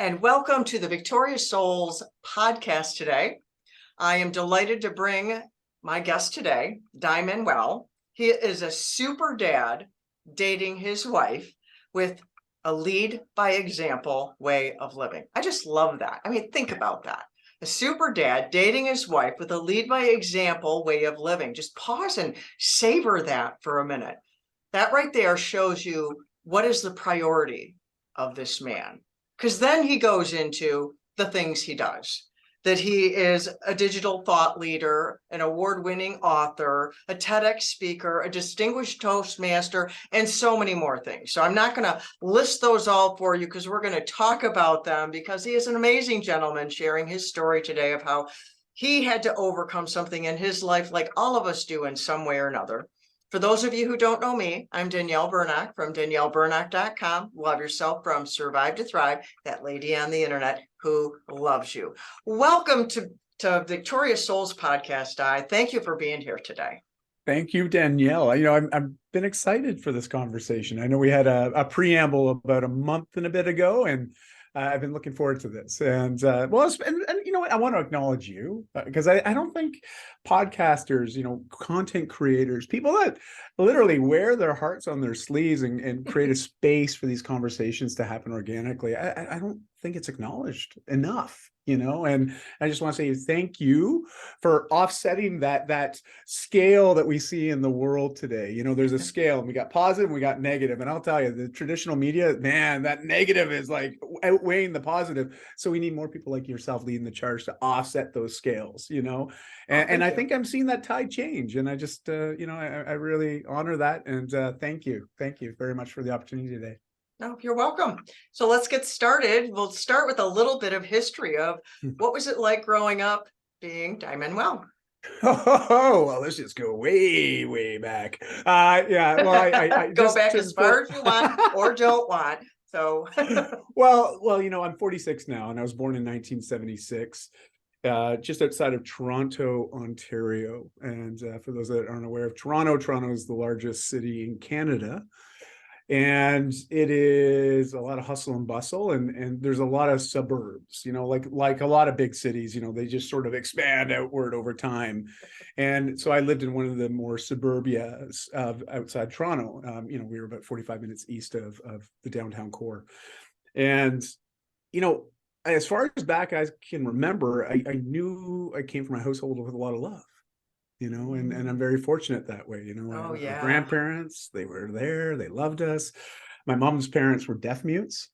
and welcome to the Victorious Souls podcast today. I am delighted to bring my guest today, Dai Manuel. He is a super dad dating his wife with a lead by example way of living. I just love that. I mean, think about that. A super dad dating his wife with a lead by example way of living. Just pause and savor that for a minute. That right there shows you what is the priority of this man. Because then he goes into the things he does, that he is a digital thought leader, an award-winning author, a TEDx speaker, a distinguished Toastmaster, and so many more things. So I'm not going to list those all for you because we're going to talk about them, because he is an amazing gentleman sharing his story today of how he had to overcome something in his life like all of us do in some way or another. For those of you who don't know me, I'm Danielle Bernack from DanielleBernack.com. Love yourself from Survive to Thrive, that lady on the internet who loves you. Welcome to Victorious Souls podcast, Dai. Thank you for being here today. Thank you, Danielle. I've been excited for this conversation. I know we had a preamble about a month and a bit ago, and I've been looking forward to this. And you know what? I want to acknowledge you because I don't think podcasters, content creators, people that literally wear their hearts on their sleeves and create a space for these conversations to happen organically. I don't think it's acknowledged enough. And I just want to say thank you for offsetting that scale that we see in the world today. There's a scale, and we got positive and we got negative. And I'll tell you, the traditional media, man, that negative is like outweighing the positive. So we need more people like yourself leading the charge to offset those scales, and I think I'm seeing that tide change. And I just, I really honor that. And thank you. Thank you very much for the opportunity today. No, you're welcome. So let's get started. We'll start with a little bit of history of what was it like growing up being Dai Manuel? Oh, well, let's just go way, way back. Yeah, well, I go back as far as you want or don't want. So, well, I'm 46 now, and I was born in 1976. Just outside of Toronto, Ontario. And for those that aren't aware of Toronto is the largest city in Canada. And it is a lot of hustle and bustle, and there's a lot of suburbs, like a lot of big cities, they just sort of expand outward over time. And so I lived in one of the more suburbia of outside Toronto. We were about 45 minutes east of the downtown core. And, as far as back as I can remember, I knew I came from a household with a lot of love. And I'm very fortunate that way. Oh, yeah. My grandparents, they were there, they loved us. My mom's parents were deaf mutes.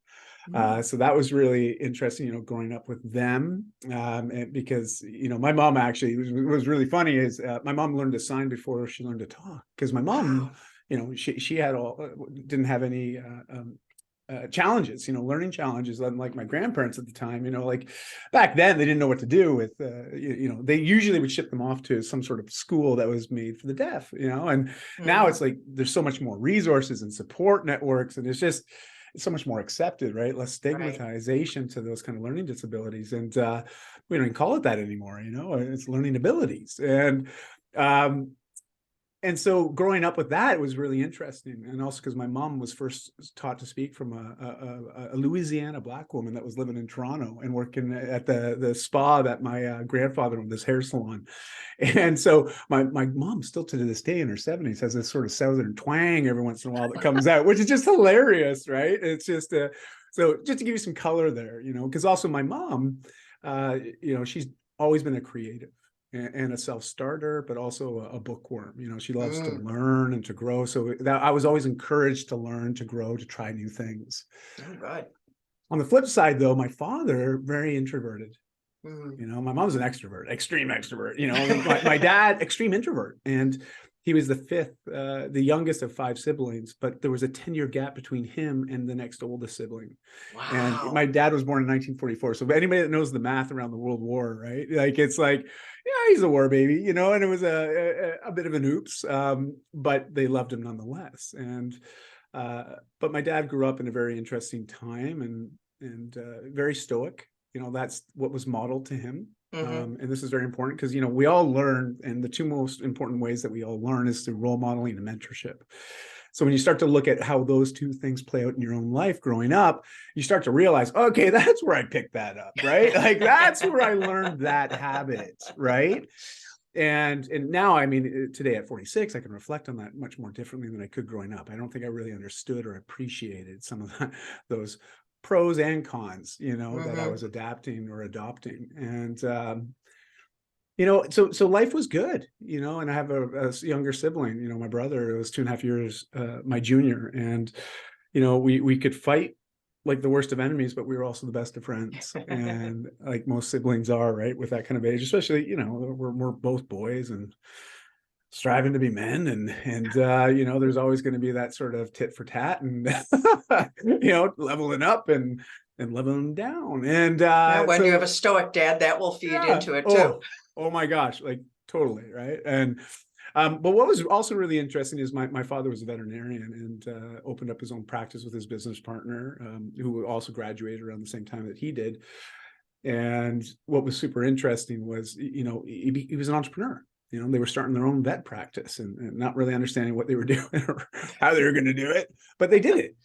So that was really interesting, growing up with them. And because, my mom actually, was really funny is my mom learned to sign before she learned to talk. Because my mom, she had didn't have any challenges, learning challenges, unlike my grandparents at the time. Like back then they didn't know what to do with, they usually would ship them off to some sort of school that was made for the deaf, and now it's like there's so much more resources and support networks, and it's so much more accepted, right? Less stigmatization to those kind of learning disabilities. And we don't even call it that anymore, it's learning abilities. And so growing up with that, it was really interesting. And also because my mom was first taught to speak from a Louisiana Black woman that was living in Toronto and working at the spa that my grandfather owned, this hair salon. And so my mom still to this day in her 70s has this sort of Southern twang every once in a while that comes out, which is just hilarious, right? It's just so just to give you some color there, because also my mom, she's always been a creative and a self-starter, but also a bookworm. She loves to learn and to grow. So that I was always encouraged to learn, to grow, to try new things. Oh, good. On the flip side, though, my father, very introverted. My mom's an extrovert, extreme extrovert. My dad, extreme introvert. And he was the youngest of 5 siblings, but there was a 10-year gap between him and the next oldest sibling. Wow. And my dad was born in 1944. So anybody that knows the math around the World War, right? Like, it's like, yeah, he's a war baby, and it was a bit of an oops, but they loved him nonetheless. And, but my dad grew up in a very interesting time and very stoic. That's what was modeled to him. And this is very important because, we all learn, and the 2 most important ways that we all learn is through role modeling and mentorship. So when you start to look at how those two things play out in your own life growing up, you start to realize, okay, that's where I picked that up, right? Like that's where I learned that habit, right? And now, I mean, today at 46, I can reflect on that much more differently than I could growing up. I don't think I really understood or appreciated some of those pros and cons, that I was adapting or adopting. And so life was good, and I have a younger sibling, my brother was 2.5 years my junior, and we could fight like the worst of enemies, but we were also the best of friends. And like most siblings are, right, with that kind of age, especially, we're both boys and striving to be men, and there's always going to be that sort of tit for tat, and leveling up and leveling down. And when you have a stoic dad, that will feed into it too. Oh my gosh, like totally, right? And but what was also really interesting is my father was a veterinarian and opened up his own practice with his business partner, who also graduated around the same time that he did. And what was super interesting was, he was an entrepreneur. They were starting their own vet practice and not really understanding what they were doing or how they were going to do it, but they did it.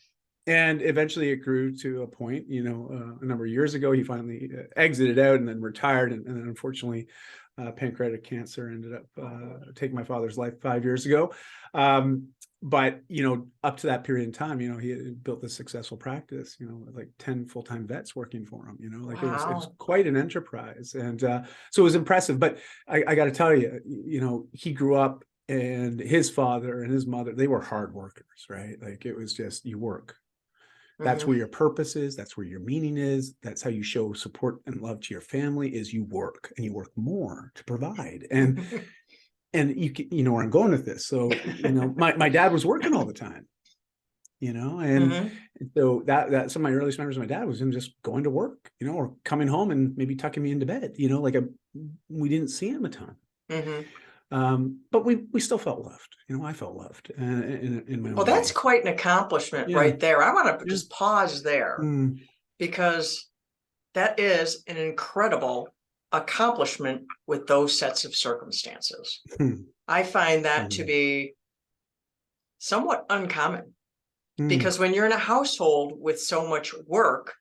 And eventually it grew to a point, a number of years ago, he finally exited out and then retired. And then unfortunately, pancreatic cancer ended up taking my father's life 5 years ago. But, up to that period in time, he had built a successful practice, like 10 full-time vets working for him, like it was quite an enterprise. And so it was impressive. But I got to tell you, he grew up, and his father and his mother, they were hard workers, right? Like it was just, you work. That's where your purpose is. That's where your meaning is. That's how you show support and love to your family, is you work, and you work more to provide. And you know where I'm going with this. So, my dad was working all the time, and so that some of my earliest memories of my dad was him just going to work, or coming home and maybe tucking me into bed, we didn't see him a ton. But we still felt loved. I felt loved in my own way. That's quite an accomplishment right there. I want to just pause there because that is an incredible accomplishment with those sets of circumstances. I find that to be somewhat uncommon because when you're in a household with so much work,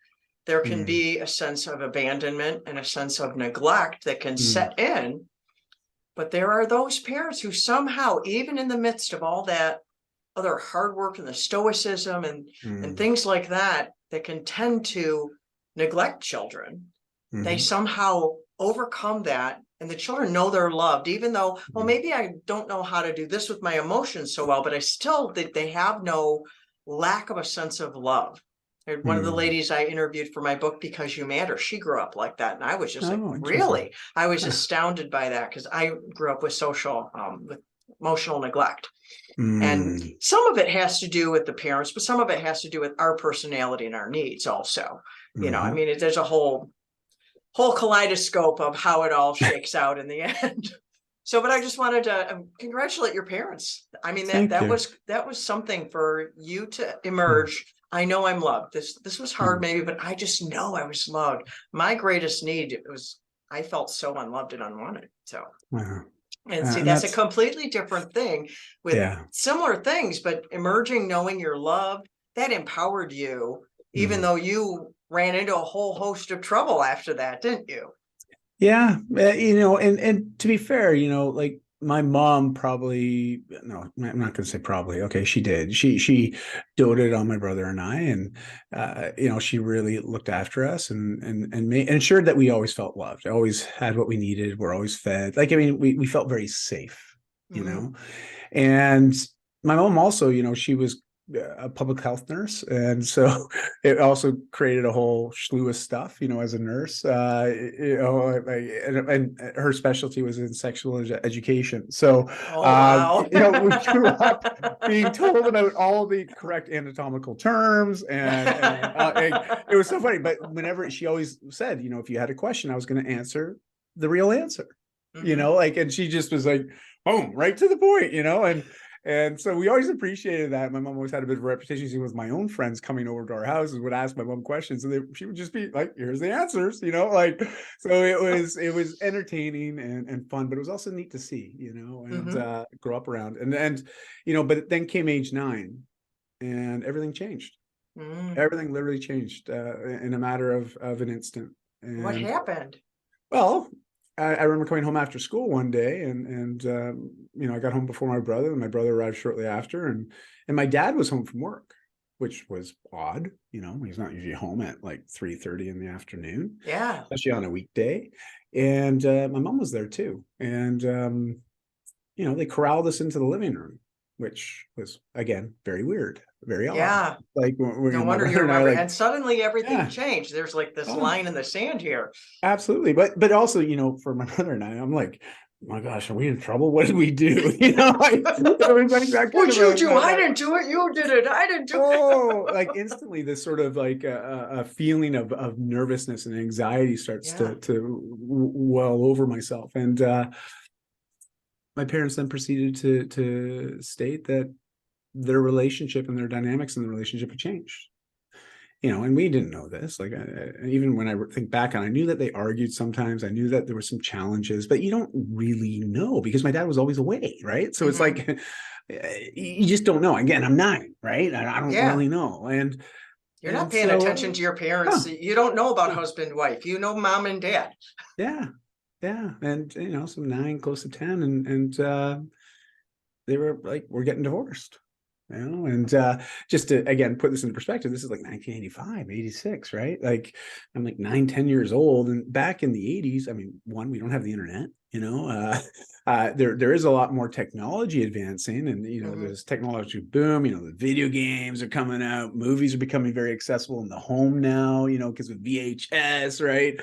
there can be a sense of abandonment and a sense of neglect that can set in. But there are those parents who somehow, even in the midst of all that other hard work and the stoicism and things like that, that can tend to neglect children, they somehow overcome that. And the children know they're loved, even though, well, maybe I don't know how to do this with my emotions so well, but I still think they have no lack of a sense of love. One of the ladies I interviewed for my book, Because You Matter, she grew up like that. And I was just really, I was astounded by that because I grew up with with emotional neglect. And some of it has to do with the parents, but some of it has to do with our personality and our needs also. I mean, there's a whole kaleidoscope of how it all shakes out in the end. So, but I just wanted to congratulate your parents. I mean, that was something for you to emerge. I know I'm loved. This was hard maybe, but I just know I was loved. My greatest need was I felt so unloved and unwanted. So, and see, that's a completely different thing with similar things, but emerging, knowing you're loved, that empowered you, even though you ran into a whole host of trouble after that, didn't you? Yeah. And to be fair, like my mom probably, no, I'm not going to say probably. Okay. She did. She doted on my brother and I, and, she really looked after us and ensured that we always felt loved, always had what we needed. We're always fed. Like, I mean, we felt very safe, and my mom also, she was a public health nurse, and so it also created a whole slew of stuff, as a nurse, and her specialty was in sexual education. So, we grew up being told about all the correct anatomical terms, and it was so funny. But whenever she always said, if you had a question, I was going to answer the real answer, and she just was like, boom, right to the point, and And so we always appreciated that. My mom always had a bit of a reputation. She was my own friends coming over to our houses would ask my mom questions, and she would just be like, "Here's the answers," like. So it was entertaining and fun, but it was also neat to see, and grow up around. And but it then came age 9, and everything changed. Everything literally changed in a matter of an instant. What And happened? well, I remember coming home after school one day, and I got home before my brother, and my brother arrived shortly after, and my dad was home from work, which was odd. He's not usually home at like 3:30 in the afternoon, Yeah. especially on a weekday. And my mom was there too, and they corralled us into the living room, which was again very weird, very odd. Yeah. Like No my wonder you brother and I, remember. like, And suddenly everything yeah. changed. There's like this Oh, line in the sand here. absolutely. But also, for my brother and I, I'm like, oh my gosh, are we in trouble? What did we do? Like, that kind What'd of you do? I that, didn't do it. You did it. I didn't do it. like instantly this sort of like a feeling of nervousness and anxiety starts Yeah. to well over myself. And my parents then proceeded to state that their relationship and their dynamics in the relationship had changed. And we didn't know this. Like, even when I think back on, I knew that they argued sometimes. I knew that there were some challenges, but you don't really know because my dad was always away, right? So it's like you just don't know. Again, I'm 9, right? I don't Yeah. really know, and You're not and paying so attention to your parents. huh, You don't know about huh, husband, wife. You know mom and dad. yeah, yeah, and some 9, close to 10, and they were like, we're getting divorced. And just to again put this into perspective, this is like 1985, 86, right? Like I'm like 9, 10 years old. And back in the 80s, I mean, one, we don't have the internet, there is a lot more technology advancing, and there's technology boom, the video games are coming out, movies are becoming very accessible in the home now, because of VHS, right?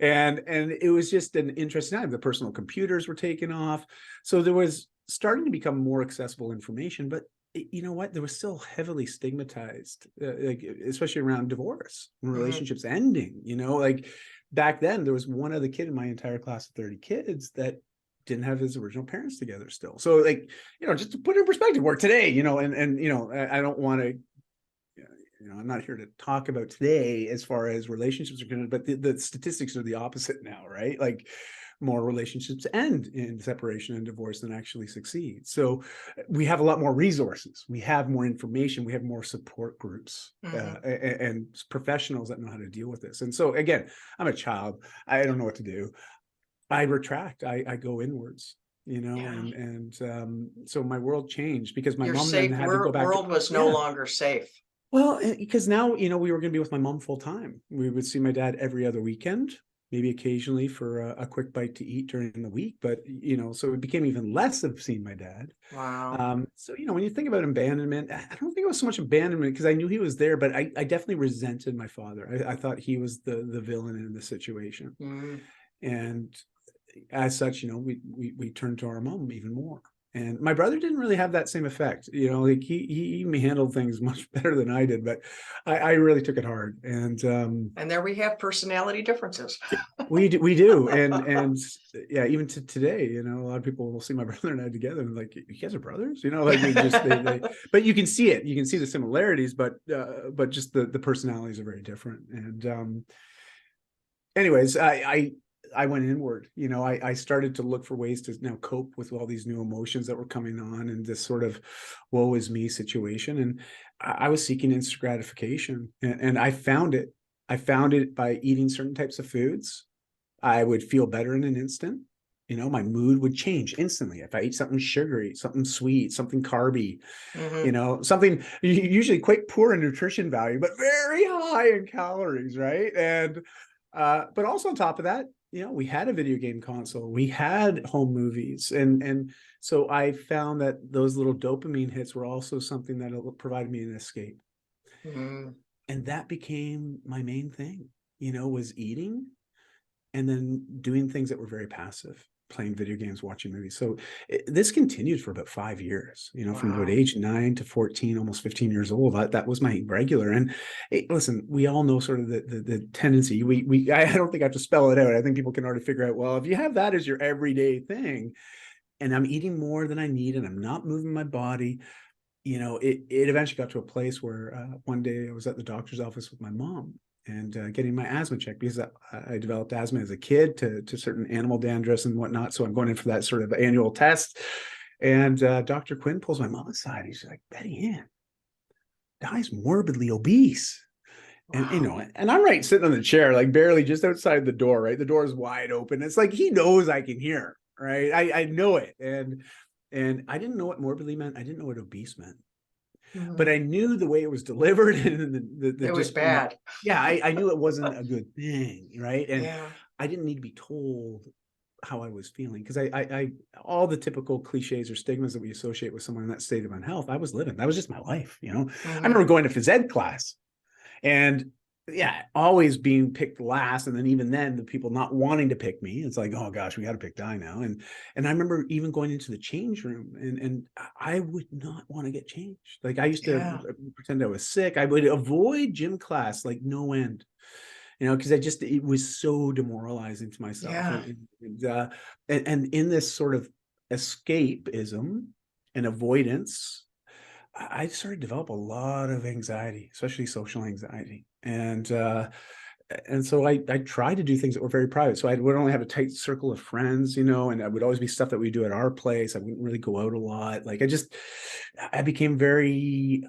And it was just an interesting time. The personal computers were taking off. So there was starting to become more accessible information, but you know what? There was still heavily stigmatized, like especially around divorce and relationships ending. Like back then, there was one other kid in my entire class of 30 kids that didn't have his original parents together still. So, like, just to put it in perspective, where today, and I don't want to. I'm not here to talk about today as far as relationships are concerned, but the statistics are the opposite now, right? Like more relationships end in separation and divorce than actually succeed. So we have a lot more resources. We have more information. We have more support groups and professionals that know how to deal with this. And so again, I'm a child. I don't know what to do. I retract. I go inwards. So my world changed because my Your mom then safe had to go back to, world was no longer safe. well, because now, we were going to be with my mom full time. We would see my dad every other weekend, maybe occasionally for a quick bite to eat during the week. But, so it became even less of seeing my dad. Wow. So, when you think about abandonment, I don't think it was so much abandonment because I knew he was there, but I definitely resented my father. I thought he was the villain in the situation. And as such, we turned to our mom even more. And my brother didn't really have that same effect. Like he handled things much better than I did, but I really took it hard. And there we have personality differences. we do. And yeah, even to today, a lot of people will see my brother and I together and like, you guys are brothers, like we just they but you can see it. You can see the similarities, but just the personalities are very different. And anyways, I went inward. I started to look for ways to now cope with all these new emotions that were coming on and this sort of woe is me situation. And I was seeking instant gratification, and I found it. I found it by eating certain types of foods. I would feel better in an instant. My mood would change instantly if I ate something sugary, something sweet, something carby, something usually quite poor in nutrition value, but very high in calories, right? And but also on top of that, we had a video game console, we had home movies, and so I found that those little dopamine hits were also something that provided me an escape. And that became my main thing, was eating and then doing things that were very passive, playing video games, watching movies. So this continued for about 5 years, from about age 9 to 14, almost 15 years old. That was my regular. And listen, we all know sort of the tendency. I don't think I have to spell it out. I think people can already figure out, well, if you have that as your everyday thing, and I'm eating more than I need, and I'm not moving my body. It eventually got to a place where one day I was at the doctor's office with my mom and getting my asthma checked, because I developed asthma as a kid to certain animal dandruffs and whatnot. So I'm going in for that sort of annual test. And Dr. Quinn pulls my mom aside. He's like, Betty Ann, Dai's morbidly obese. And Wow. and I'm right sitting on the chair, like barely just outside the door, right? The door is wide open. It's like he knows I can hear, right? I know it. And I didn't know what morbidly meant. I didn't know what obese meant, but Mhm. I knew the way it was delivered and the It was just bad. yeah, I knew it wasn't a good thing, right? And Yeah. I didn't need to be told how I was feeling, because I all the typical cliches or stigmas that we associate with someone in that state of unhealth, I was living. That was just my life. I Hmm. remember going to phys ed class and yeah, always being picked last. And then even then, the people not wanting to pick me, it's like, oh gosh, we got to pick Di now. And I remember even going into the change room, and I would not want to get changed. Like I used to Yeah. pretend I was sick. I would avoid gym class like no end, because it was so demoralizing to myself. Yeah. And in this sort of escapism and avoidance, I started to develop a lot of anxiety, especially social anxiety. And so I tried to do things that were very private. So I would only have a tight circle of friends, and it would always be stuff that we do at our place. I wouldn't really go out a lot. Like I became very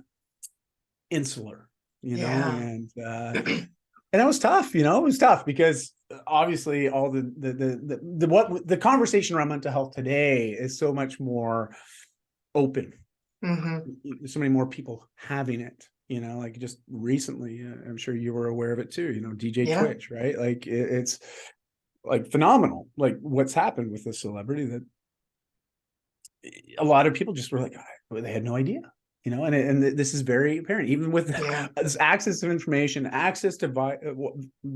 insular, Yeah. and that was tough. It was tough because obviously all the conversation around mental health today is so much more open. Hmm. So many more people having it, like just recently, I'm sure you were aware of it too, DJ Yeah. Twitch, right? Like it's like phenomenal, like what's happened with this celebrity, that a lot of people just were like, they had no idea, and this is very apparent, even with Yeah. this access to information, access to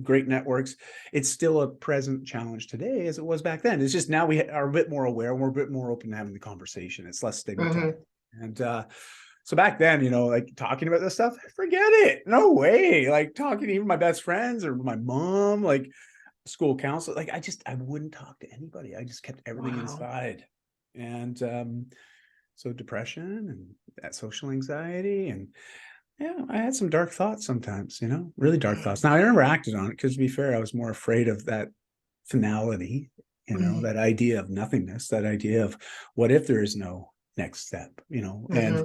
great networks. It's still a present challenge today as it was back then. It's just now we are a bit more aware, and we're a bit more open to having the conversation. It's less stigmatized. Hmm. And so back then, like talking about this stuff, forget it. No way. Like talking to even my best friends or my mom, like school counselor, like I wouldn't talk to anybody. I just kept everything Wow. inside. And so depression and that social anxiety, and yeah, I had some dark thoughts sometimes, really dark thoughts. Now I never acted on it, because to be fair, I was more afraid of that finality, Hmm. that idea of nothingness, that idea of what if there is no next step, and Hmm.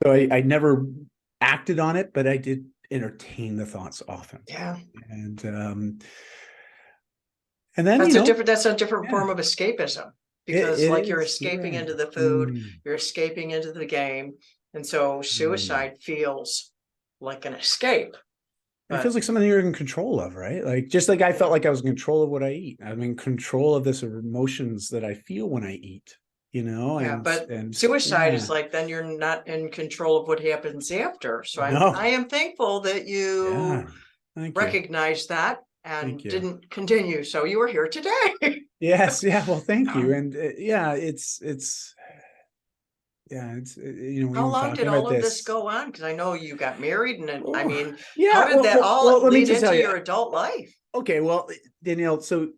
so I never acted on it, but I did entertain the thoughts often. Yeah. And and then, That's a different yeah, form of escapism, it, because it like you're is. You're escaping right. into the food, Mm, you're escaping into the game. And so mm. suicide feels like an escape. It But feels like something you're in control of, right? Like just like I felt yeah. like I was in control of what I eat. I'm in control of this emotions that I feel when I eat, Yeah, and but suicide is yeah, like then you're not in control of what happens after. So no, I am thankful that you yeah. Thank you. recognized that Thank and you. didn't continue. So you are here today. Yes, yeah. Well, thank you. And yeah, it's yeah, when How you were long did talking all about of this this. go on? Because I know you got married, and then, I Oh, mean, how yeah. did that all Let me lead just tell into you. your adult life? Okay, well, Danielle, so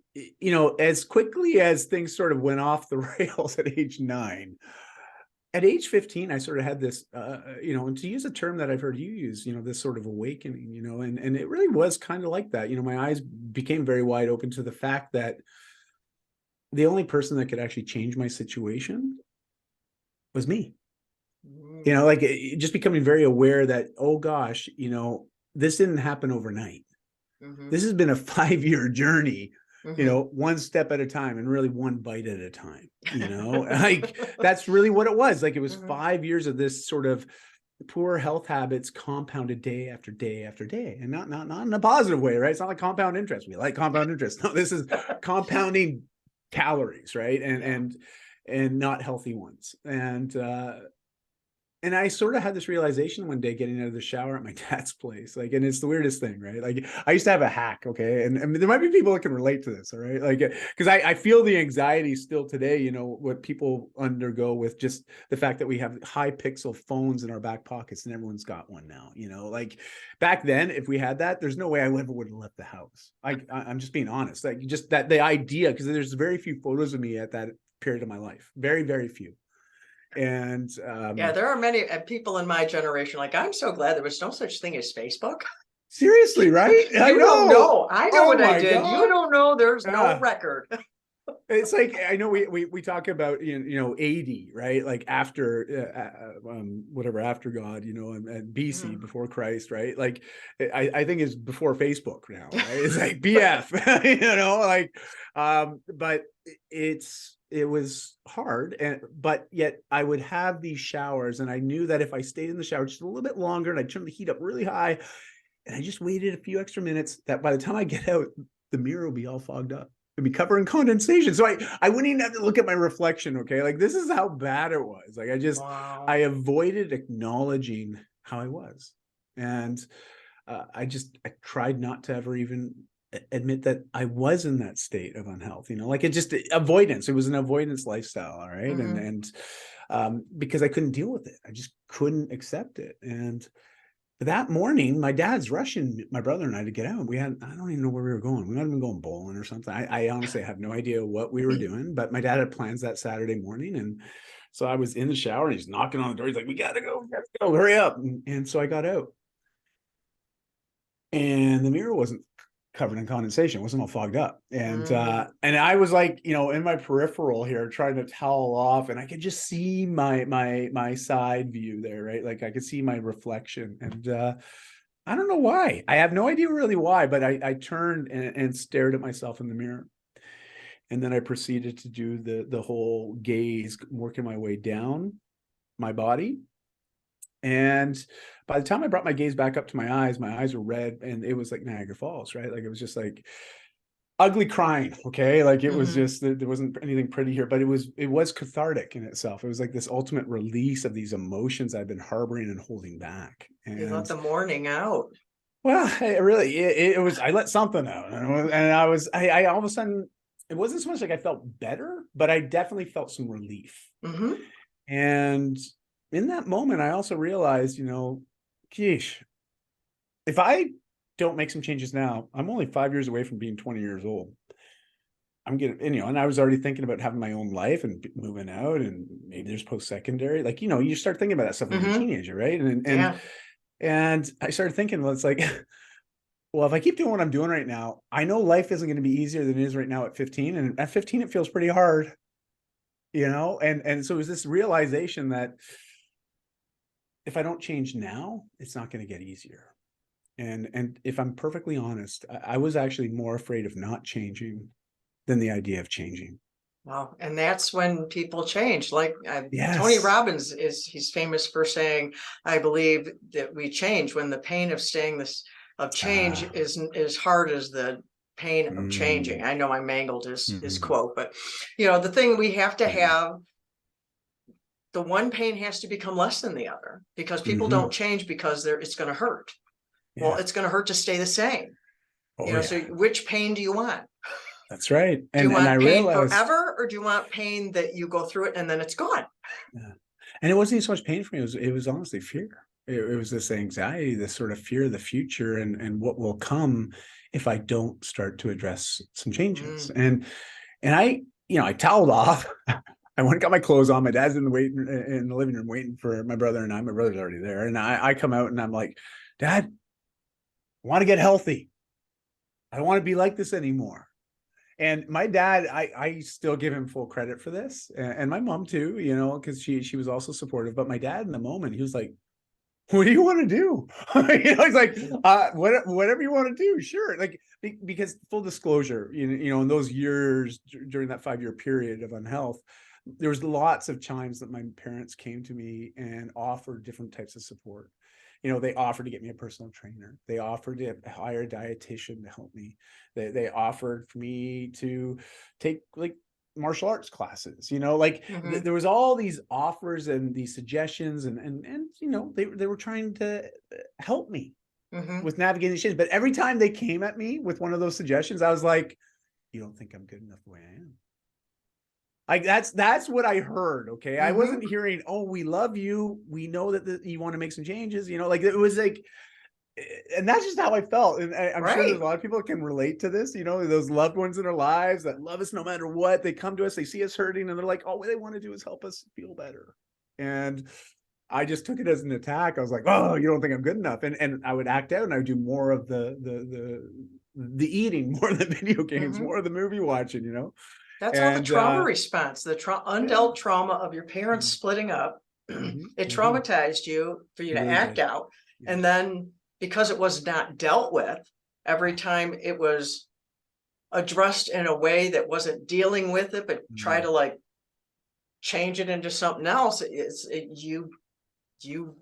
as quickly as things sort of went off the rails at age 9, at age 15, I sort of had this, and to use a term that I've heard you use, this sort of awakening, and it really was kind of like that. My eyes became very wide open to the fact that the only person that could actually change my situation was me. Mm. Like just becoming very aware that, oh gosh, this didn't happen overnight. Hmm. This has been a 5-year journey, Hmm. one step at a time, and really one bite at a time, like that's really what it was. Like it was Hmm. 5 years of this sort of poor health habits compounded day after day after day, and not in a positive way, right? It's not like compound interest. We like compound interest. No, this is compounding calories, right? And Yeah. and not healthy ones. And I sort of had this realization one day getting out of the shower at my dad's place. Like, and it's the weirdest thing, right? Like, I used to have a hack, okay? And there might be people that can relate to this, all right? Like, because I feel the anxiety still today, what people undergo with just the fact that we have high pixel phones in our back pockets and everyone's got one now, Like, back then, if we had that, there's no way I ever would have left the house. I'm just being honest. Like, just that the idea, because there's very few photos of me at that period of my life. Very, very few. And Yeah, there are many people in my generation like, I'm so glad there was no such thing as Facebook. seriously, right? I You don't know. know. I know Oh what I my did. You God. don't know. There's no Yeah. record. It's like, I know we talk about, AD, right? Like after whatever, after God, and BC, before Christ, right? Like I think it's before Facebook now, right? It's like BF, like but it was hard, but yet I would have these showers, and I knew that if I stayed in the shower just a little bit longer and I turned the heat up really high and I just waited a few extra minutes, that by the time I get out, the mirror will be all fogged up. It'd be covering condensation. So I wouldn't even have to look at my reflection. Okay. Like, this is how bad it was. Like, Wow. I avoided acknowledging how I was. And I tried not to ever even admit that I was in that state of unhealth, like it just avoidance. It was an avoidance lifestyle. All right. Because I couldn't deal with it. I just couldn't accept it. And that morning, my dad's rushing my brother and I to get out. I don't even know where we were going. We might have been going bowling or something. I honestly have no idea what we were doing, but my dad had plans that Saturday morning. And so I was in the shower and he's knocking on the door. He's like, we gotta go, hurry up. And so I got out. And the mirror wasn't covered in condensation. It wasn't all fogged up. And I was like, in my peripheral here, trying to towel off, and I could just see my side view there, right? Like I could see my reflection. And I don't know why. I have no idea really why, but I turned and stared at myself in the mirror. And then I proceeded to do the whole gaze, working my way down my body. And by the time I brought my gaze back up to my eyes were red, and it was like Niagara Falls, right? Like it was just like ugly crying. Okay. Like it was just, there wasn't anything pretty here, but it was cathartic in itself. It was like this ultimate release of these emotions I've been harboring and holding back. You let And the morning out. well, it was, I let something out, and I all of a sudden, it wasn't so much like I felt better, but I definitely felt some relief. And in that moment, I also realized, geesh, if I don't make some changes now, I'm only 5 years away from being 20 years old. I'm getting, and I was already thinking about having my own life and moving out, and maybe there's post-secondary, like, you start thinking about that stuff when you're a teenager, right? And I started thinking, well, it's like, well, if I keep doing what I'm doing right now, I know life isn't going to be easier than it is right now at 15. And at 15, it feels pretty hard, and so it was this realization that if I don't change now, it's not going to get easier. And if I'm perfectly honest, I was actually more afraid of not changing than the idea of changing. Wow. And that's when people change. Like Yes. Tony Robbins he's famous for saying, I believe that we change when the pain of change isn't as hard as the pain of changing. I know I mangled his quote, but the thing we have to have, the one pain has to become less than the other, because people don't change because it's going to hurt. Yeah. Well, it's going to hurt to stay the same. So which pain do you want? That's right. Do you want pain forever, or do you want pain that you go through it and then it's gone? Yeah. And it wasn't even so much pain for me. It was honestly fear. It was this anxiety, this sort of fear of the future and what will come if I don't start to address some changes. And I toweled off. I went and got my clothes on. My dad's in the living room waiting for my brother and I. My brother's already there. And I come out and I'm like, Dad, I want to get healthy. I don't want to be like this anymore. And my dad, I still give him full credit for this. And my mom too, because she was also supportive. But my dad in the moment, he was like, what do you want to do? He's like, whatever you want to do. Sure. Like, because full disclosure, in those years during that 5-year period of unhealth, there was lots of times that my parents came to me and offered different types of support. They offered to get me a personal trainer. They offered to hire a dietitian to help me. They offered for me to take like martial arts classes, there was all these offers and these suggestions and they were trying to help me with navigating these changes. But every time they came at me with one of those suggestions, I was like, you don't think I'm good enough the way I am? Like that's what I heard. Okay. I wasn't hearing, oh, we love you. We know that you want to make some changes, like it was like, and that's just how I felt. And I'm sure there's Right. a lot of people that can relate to this, those loved ones in our lives that love us no matter what. They come to us, they see us hurting, and they're like, all they want to do is help us feel better. And I just took it as an attack. I was like, oh, you don't think I'm good enough. And I would act out, and I would do more of the eating, more of the video games, Mhm. more of the movie watching. That's all the And trauma response, the yeah. undealt trauma of your parents splitting up. It Hmm. traumatized you for you It to really act did. out. Yeah. And then because it was not dealt with, every time it was addressed in a way that wasn't dealing with it, but try Mm. to like change it into something else, you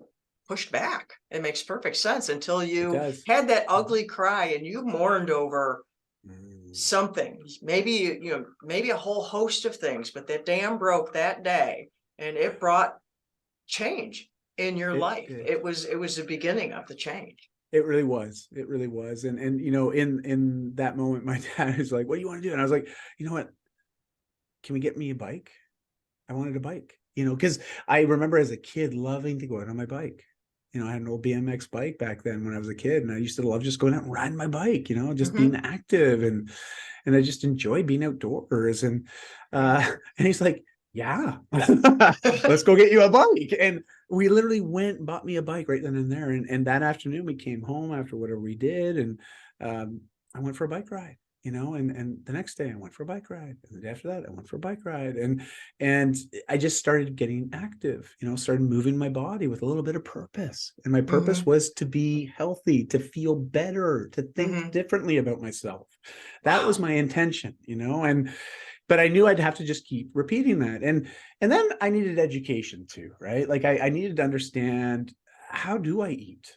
pushed back. It makes perfect sense until It you does. had that Mhm. ugly cry and you mourned over Mm. something, maybe maybe a whole host of things, but that dam broke that day and it brought change in your It life. did. It was the beginning of the change. It really was. It really was. And in that moment, my dad was like, "What do you want to do?" And I was like, "You know what? Can we get me a bike? I wanted a bike." Because I remember as a kid loving to go out on my bike. I had an old BMX bike back then when I was a kid, and I used to love just going out and riding my bike. Just being Hmm. active, and I just enjoy being outdoors. And Yeah. and he's like, "Yeah, let's go get you a bike." And we literally went and bought me a bike right then and there. And that afternoon we came home after whatever we did, and I went for a bike ride. And the next day I went for a bike ride, and the day after that I went for a bike ride, and I just started getting active. Started moving my body with a little bit of purpose, and my purpose Hmm. was to be healthy, to feel better, to think Hmm. differently about myself. That was Wow. my intention. And but I knew I'd have to just keep repeating that. And then I needed education too, right? Like I needed to understand, how do I eat?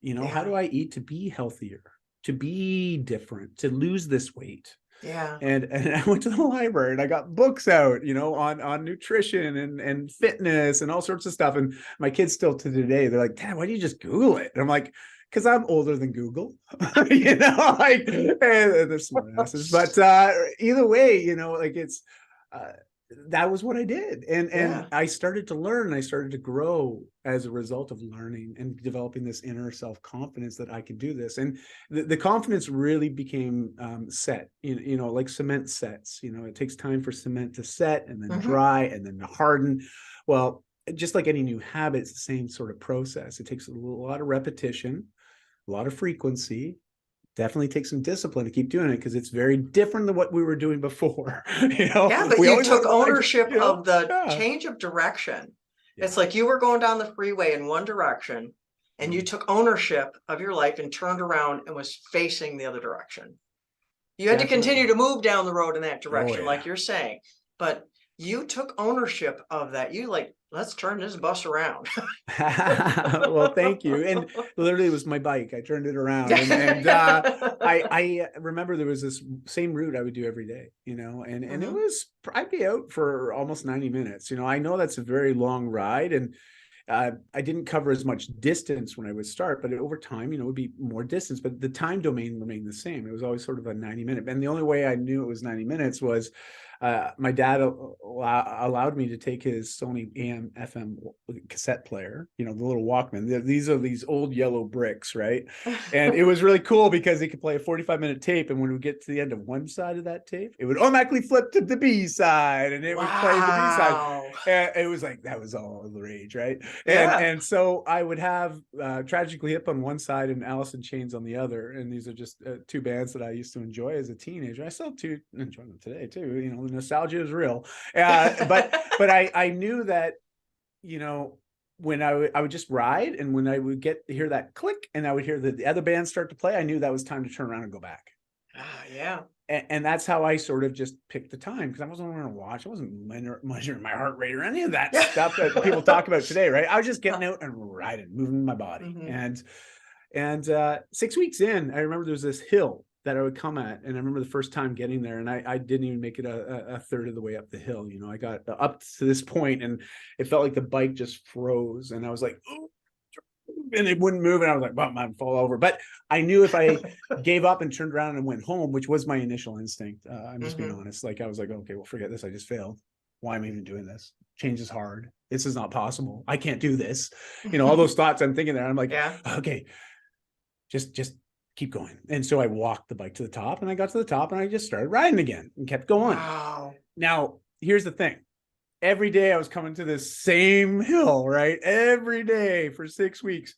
How Yeah. do I eat to be healthier, to be different, to lose this weight? Yeah. And I went to the library and I got books out, on nutrition and fitness and all sorts of stuff. And my kids still to today, they're like, "Dad, why do you just Google it?" And I'm like, "Because I'm older than Google." Like, they're smart asses. But either way, like uh, that was what I did. And Yeah. I started to learn, and I started to grow as a result of learning and developing this inner self-confidence that I could do this. And the confidence really became set, like cement sets. It takes time for cement to set and then Hmm. dry and then to harden. Well, just like any new habit, it's the same sort of process. It takes a lot of repetition, a lot of frequency. Definitely takes some discipline to keep doing it, because it's very different than what we were doing before. Yeah, but We you always want took to go back to, ownership of the yeah, change of direction. It's yeah. like you were going down the freeway in one direction and you Mm. took ownership of your life and turned around and was facing the other direction. You had to continue Definitely. to move down the road in that Oh direction, like yeah. you're saying, but you took ownership of that. You like, let's turn this bus around. Well, thank you. And literally, it was my bike. I turned it around, and I remember there was this same route I would do every day. And it Hmm. was, I'd be out for almost 90 minutes. I know that's a very long ride, and I didn't cover as much distance when I would start, but over time, it would be more distance, but the time domain remained the same. It was always sort of a 90-minute. And the only way I knew it was 90 minutes was my dad allowed me to take his Sony AM FM cassette player, the little Walkman. These are these old yellow bricks, right? And it was really cool because he could play a 45-minute tape. And when we get to the end of one side of that tape, it would automatically flip to the B side, and it would play the B side. Wow. And it was like, that was all the rage, right? and Yeah. and so I would have Tragically Hip on one side and Alice in Chains on the other, and these are just two bands that I used to enjoy as a teenager. I still do enjoy them today too. The nostalgia is real. But I knew that, you know when I would just ride, and when I would hear that click, and I would hear the other bands start to play, I knew that was time to turn around and go back. Ah, yeah. And that's how I sort of just picked the time, because I wasn't going to watch. I wasn't measuring my heart rate or any of that stuff that people talk about today, right? I was just getting out and riding, moving my body. Hmm. And 6 weeks in, I remember there was this hill that I would come at, and I remember the first time getting there, and I didn't even make it a third of the way up the hill. I got up to this point, and it felt like the bike just froze, and I was like, oh, and it wouldn't move, and I was like, well, I'd fall over. But I knew if I gave up and turned around and went home, which was my initial instinct, I'm just being Hmm. honest, like I was like, okay, well, forget this, I just failed. Why am I even doing this? Change is hard. This is not possible. I can't do this. All those thoughts I'm thinking there. I'm like, Yeah. okay, just keep going. And so I walked the bike to the top, and I got to the top, and I just started riding again and kept going. Wow. Now, here's the thing. Every day I was coming to this same hill, right? Every day for 6 weeks.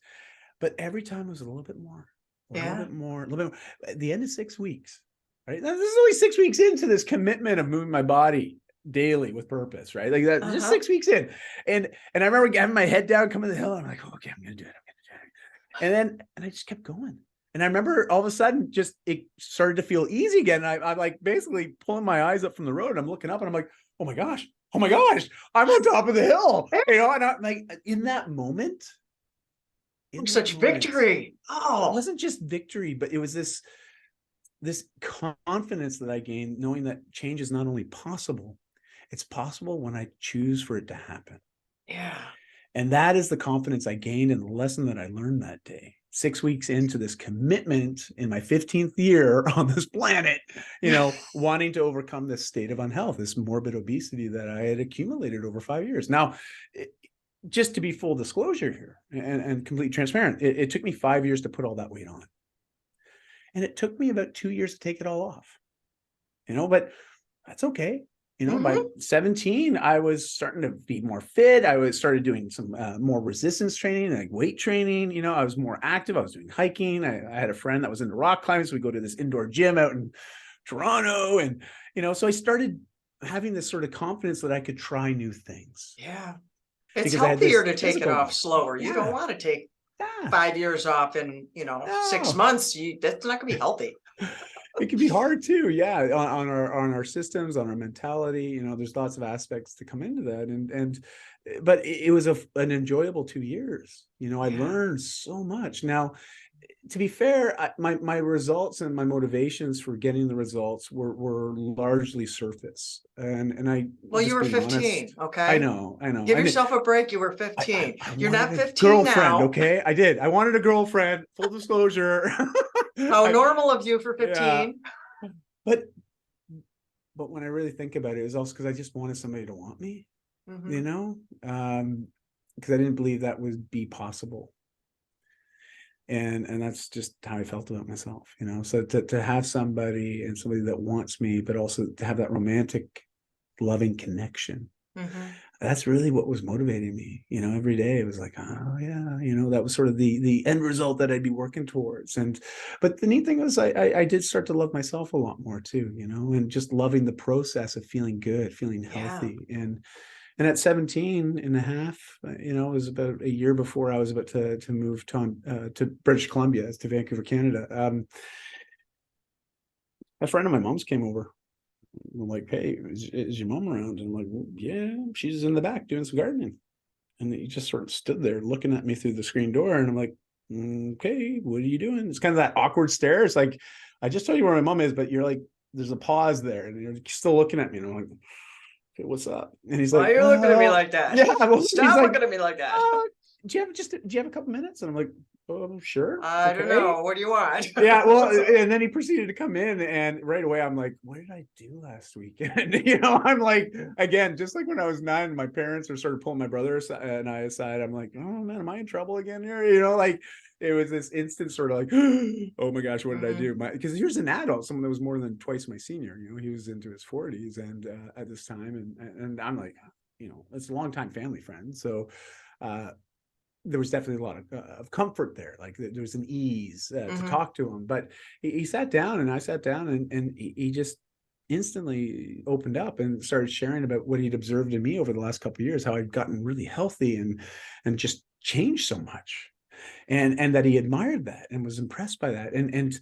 But every time it was a little bit more, a little bit more, a little bit more. At the end of 6 weeks, right? Now, this is only 6 weeks into this commitment of moving my body daily with purpose, right? Like that, just 6 weeks in. And I remember having my head down, coming to the hill. And I'm like, oh, okay, I'm gonna do it. And I just kept going. And I remember all of a sudden, just it started to feel easy again. I'm like basically pulling my eyes up from the road, and I'm looking up, and I'm like, oh my gosh, I'm on top of the hill. And I'm like, in that moment, Such victory. Oh, it wasn't just victory, but it was this confidence that I gained, knowing that change is not only possible, it's possible when I choose for it to happen. Yeah. And that is the confidence I gained, and the lesson that I learned that day. 6 weeks into this commitment in my 15th year on this planet, wanting to overcome this state of unhealth, this morbid obesity that I had accumulated over 5 years. Now, just to be full disclosure here and complete transparent, it took me 5 years to put all that weight on. And it took me about 2 years to take it all off, but that's okay. By 17, I was starting to be more fit. I started doing some more resistance training, like weight training. I was more active. I was doing hiking. I had a friend that was into rock climbing. So we go to this indoor gym out in Toronto. And, so I started having this sort of confidence that I could try new things. Yeah. It's Because I had this healthier to take it physical off life. slower. You don't want to take 5 years off in, 6 months. That's not gonna be healthy. It can be hard too, on our systems, on our mentality. There's lots of aspects to come into that, but it was an enjoyable 2 years. I learned so much. Now, to be fair, my results and my motivations for getting the results were largely surface, and I. Well, you were 15, honest, okay? I know. Give yourself a break. You were 15. You're not 15 girlfriend, now. okay? I did. I wanted a girlfriend. Full disclosure. How normal of you for 15. Yeah. But when I really think about it, it was also because I just wanted somebody to want me, because I didn't believe that would be possible. And that's just how I felt about myself, So to have somebody that wants me, but also to have that romantic, loving connection. That's really what was motivating me, every day. It was like, oh yeah, that was sort of the end result that I'd be working towards. But the neat thing was I did start to love myself a lot more too, and just loving the process of feeling good, feeling healthy. And at 17 and a half, it was about a year before I was about to move to British Columbia, to Vancouver, Canada. A friend of my mom's came over. I'm like, hey, is your mom around? And I'm like, well, yeah, she's in the back doing some gardening. And he just sort of stood there looking at me through the screen door. And I'm like, okay, what are you doing? It's kind of that awkward stare. It's like, I just told you where my mom is, but you're like, there's a pause there. And you're still looking at me. And I'm like, okay, what's up? And he's like, why are you looking at me like that? Yeah, well, Stop looking at me like that. Do you have a couple minutes? And I'm like, oh, sure. I don't know. What do you want? Yeah, well, and then he proceeded to come in, and right away I'm like, what did I do last weekend? I'm like, again, just like when I was 9, my parents were sort of pulling my brother and I aside. I'm like, oh man, am I in trouble again here? Like it was this instant sort of like, oh my gosh, what did I do? Because he was an adult, someone that was more than twice my senior. He was into his 40s and at this time, and I'm like, it's a longtime family friend, so. There was definitely a lot of comfort there. Like there was an ease to talk to him, but he sat down and I sat down and he just instantly opened up and started sharing about what he'd observed in me over the last couple of years, how I'd gotten really healthy and just changed so much, and that he admired that and was impressed by that. And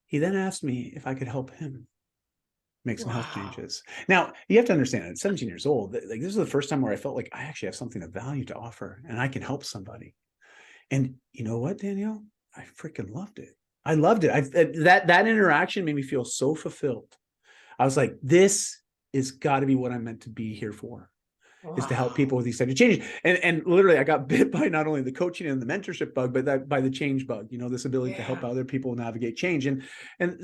he then asked me if I could help him make some health changes. Now, you have to understand, at 17 years old, like this is the first time where I felt like I actually have something of value to offer and I can help somebody. And you know what, Danielle? I freaking loved it. I loved it. That interaction made me feel so fulfilled. I was like, this is got to be what I'm meant to be here for. Is to help people with these types of changes. And literally I got bit by not only the coaching and the mentorship bug, but by the change bug, this ability to help other people navigate change. And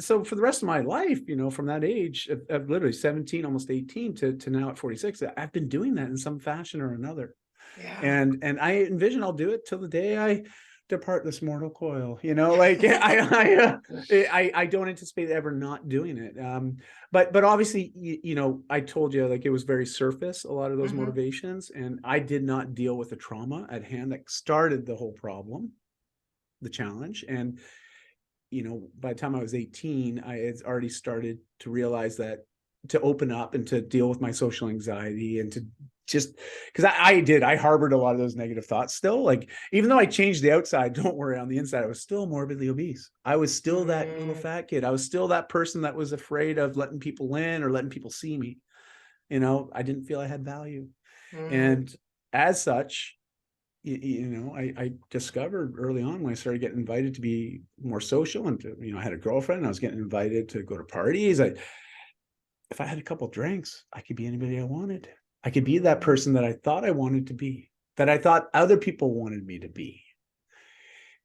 so for the rest of my life, from that age of literally 17, almost 18 to now at 46, I've been doing that in some fashion or another. And I envision I'll do it till the day I depart this mortal coil, like I don't anticipate ever not doing it. But obviously, I told you, like, it was very surface, a lot of those motivations, and I did not deal with the trauma at hand that started the whole problem, the challenge. And by the time I was 18, I had already started to realize that, to open up and to deal with my social anxiety, and to just, because I harbored a lot of those negative thoughts still. Like, even though I changed the outside, don't worry, on the inside I was still morbidly obese. I was still that little fat kid. I was still that person that was afraid of letting people in or letting people see me. I didn't feel I had value. And as such, I discovered early on, when I started getting invited to be more social, and to, I had a girlfriend, and I was getting invited to go to parties. If I had a couple drinks, I could be anybody I wanted. I could be that person that I thought I wanted to be, that I thought other people wanted me to be.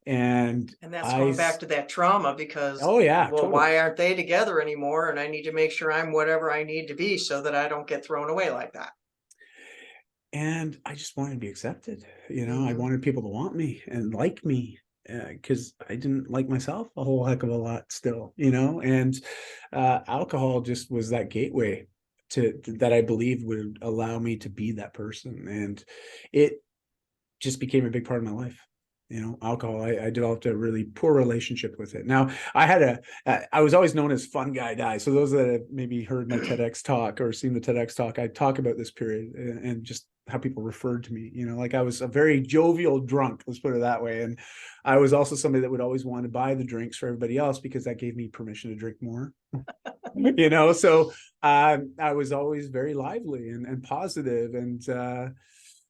And that's going back to that trauma, because, oh yeah, well, totally. why aren't they together anymore? And I need to make sure I'm whatever I need to be so that I don't get thrown away like that. And I just wanted to be accepted. I wanted people to want me and like me, because I didn't like myself a whole heck of a lot still, and alcohol just was that gateway to that I believe would allow me to be that person. And it just became a big part of my life. Alcohol, I developed a really poor relationship with it. Now, I was always known as Fun Guy Dai. So those that have maybe heard my TEDx talk or seen the TEDx talk, I talk about this period and just how people referred to me. Like, I was a very jovial drunk, let's put it that way. And I was also somebody that would always want to buy the drinks for everybody else, because that gave me permission to drink more. So I was always very lively and positive, and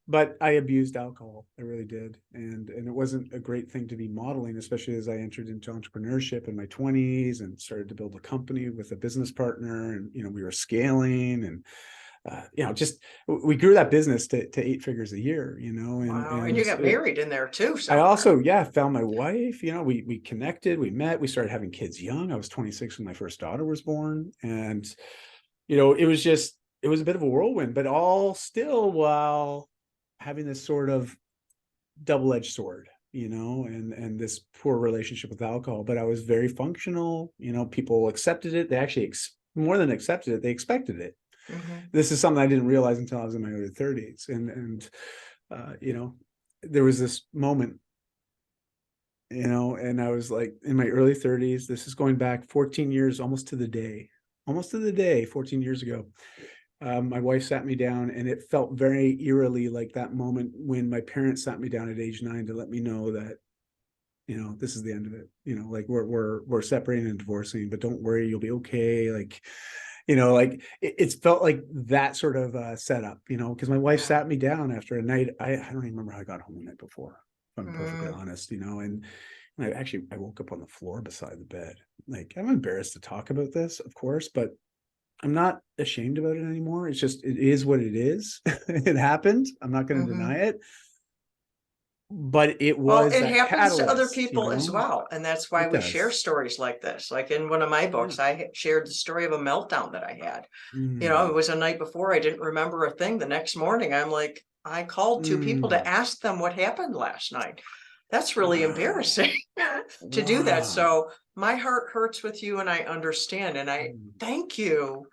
but I abused alcohol. I really did. And it wasn't a great thing to be modeling, especially as I entered into entrepreneurship in my 20s and started to build a company with a business partner. And, we were scaling, and, just, we grew that business to 8 figures a year, and, wow. And you got married in there too. I also, found my wife. We connected, we met, we started having kids young. I was 26 when my first daughter was born. And, it was a bit of a whirlwind, but all still while having this sort of double-edged sword, and this poor relationship with alcohol. But I was very functional. People accepted it. They actually more than accepted it, they expected it. This is something I didn't realize until I was in my early 30s. And there was this moment, and I was like, in my early 30s, this is going back 14 years, almost to the day, 14 years ago. My wife sat me down, and it felt very eerily like that moment when my parents sat me down at age 9 to let me know that, this is the end of it. Like, we're separating and divorcing, but don't worry, you'll be okay. Like, like it's felt like that sort of setup, because my wife sat me down after a night. I don't even remember how I got home the night before, if I'm perfectly honest, and I woke up on the floor beside the bed. Like, I'm embarrassed to talk about this, of course, but I'm not ashamed about it anymore. It's just, it is what it is. It happened. I'm not going to deny it. But it was, well, it happens to other catalyst, people as well. And that's why we share stories like this. Like, in one of my books, I shared the story of a meltdown that I had. It was a night before. I didn't remember a thing. The next morning, I'm like, I called 2 people to ask them what happened last night. That's really embarrassing to do that. So my heart hurts with you, and I understand. And I thank you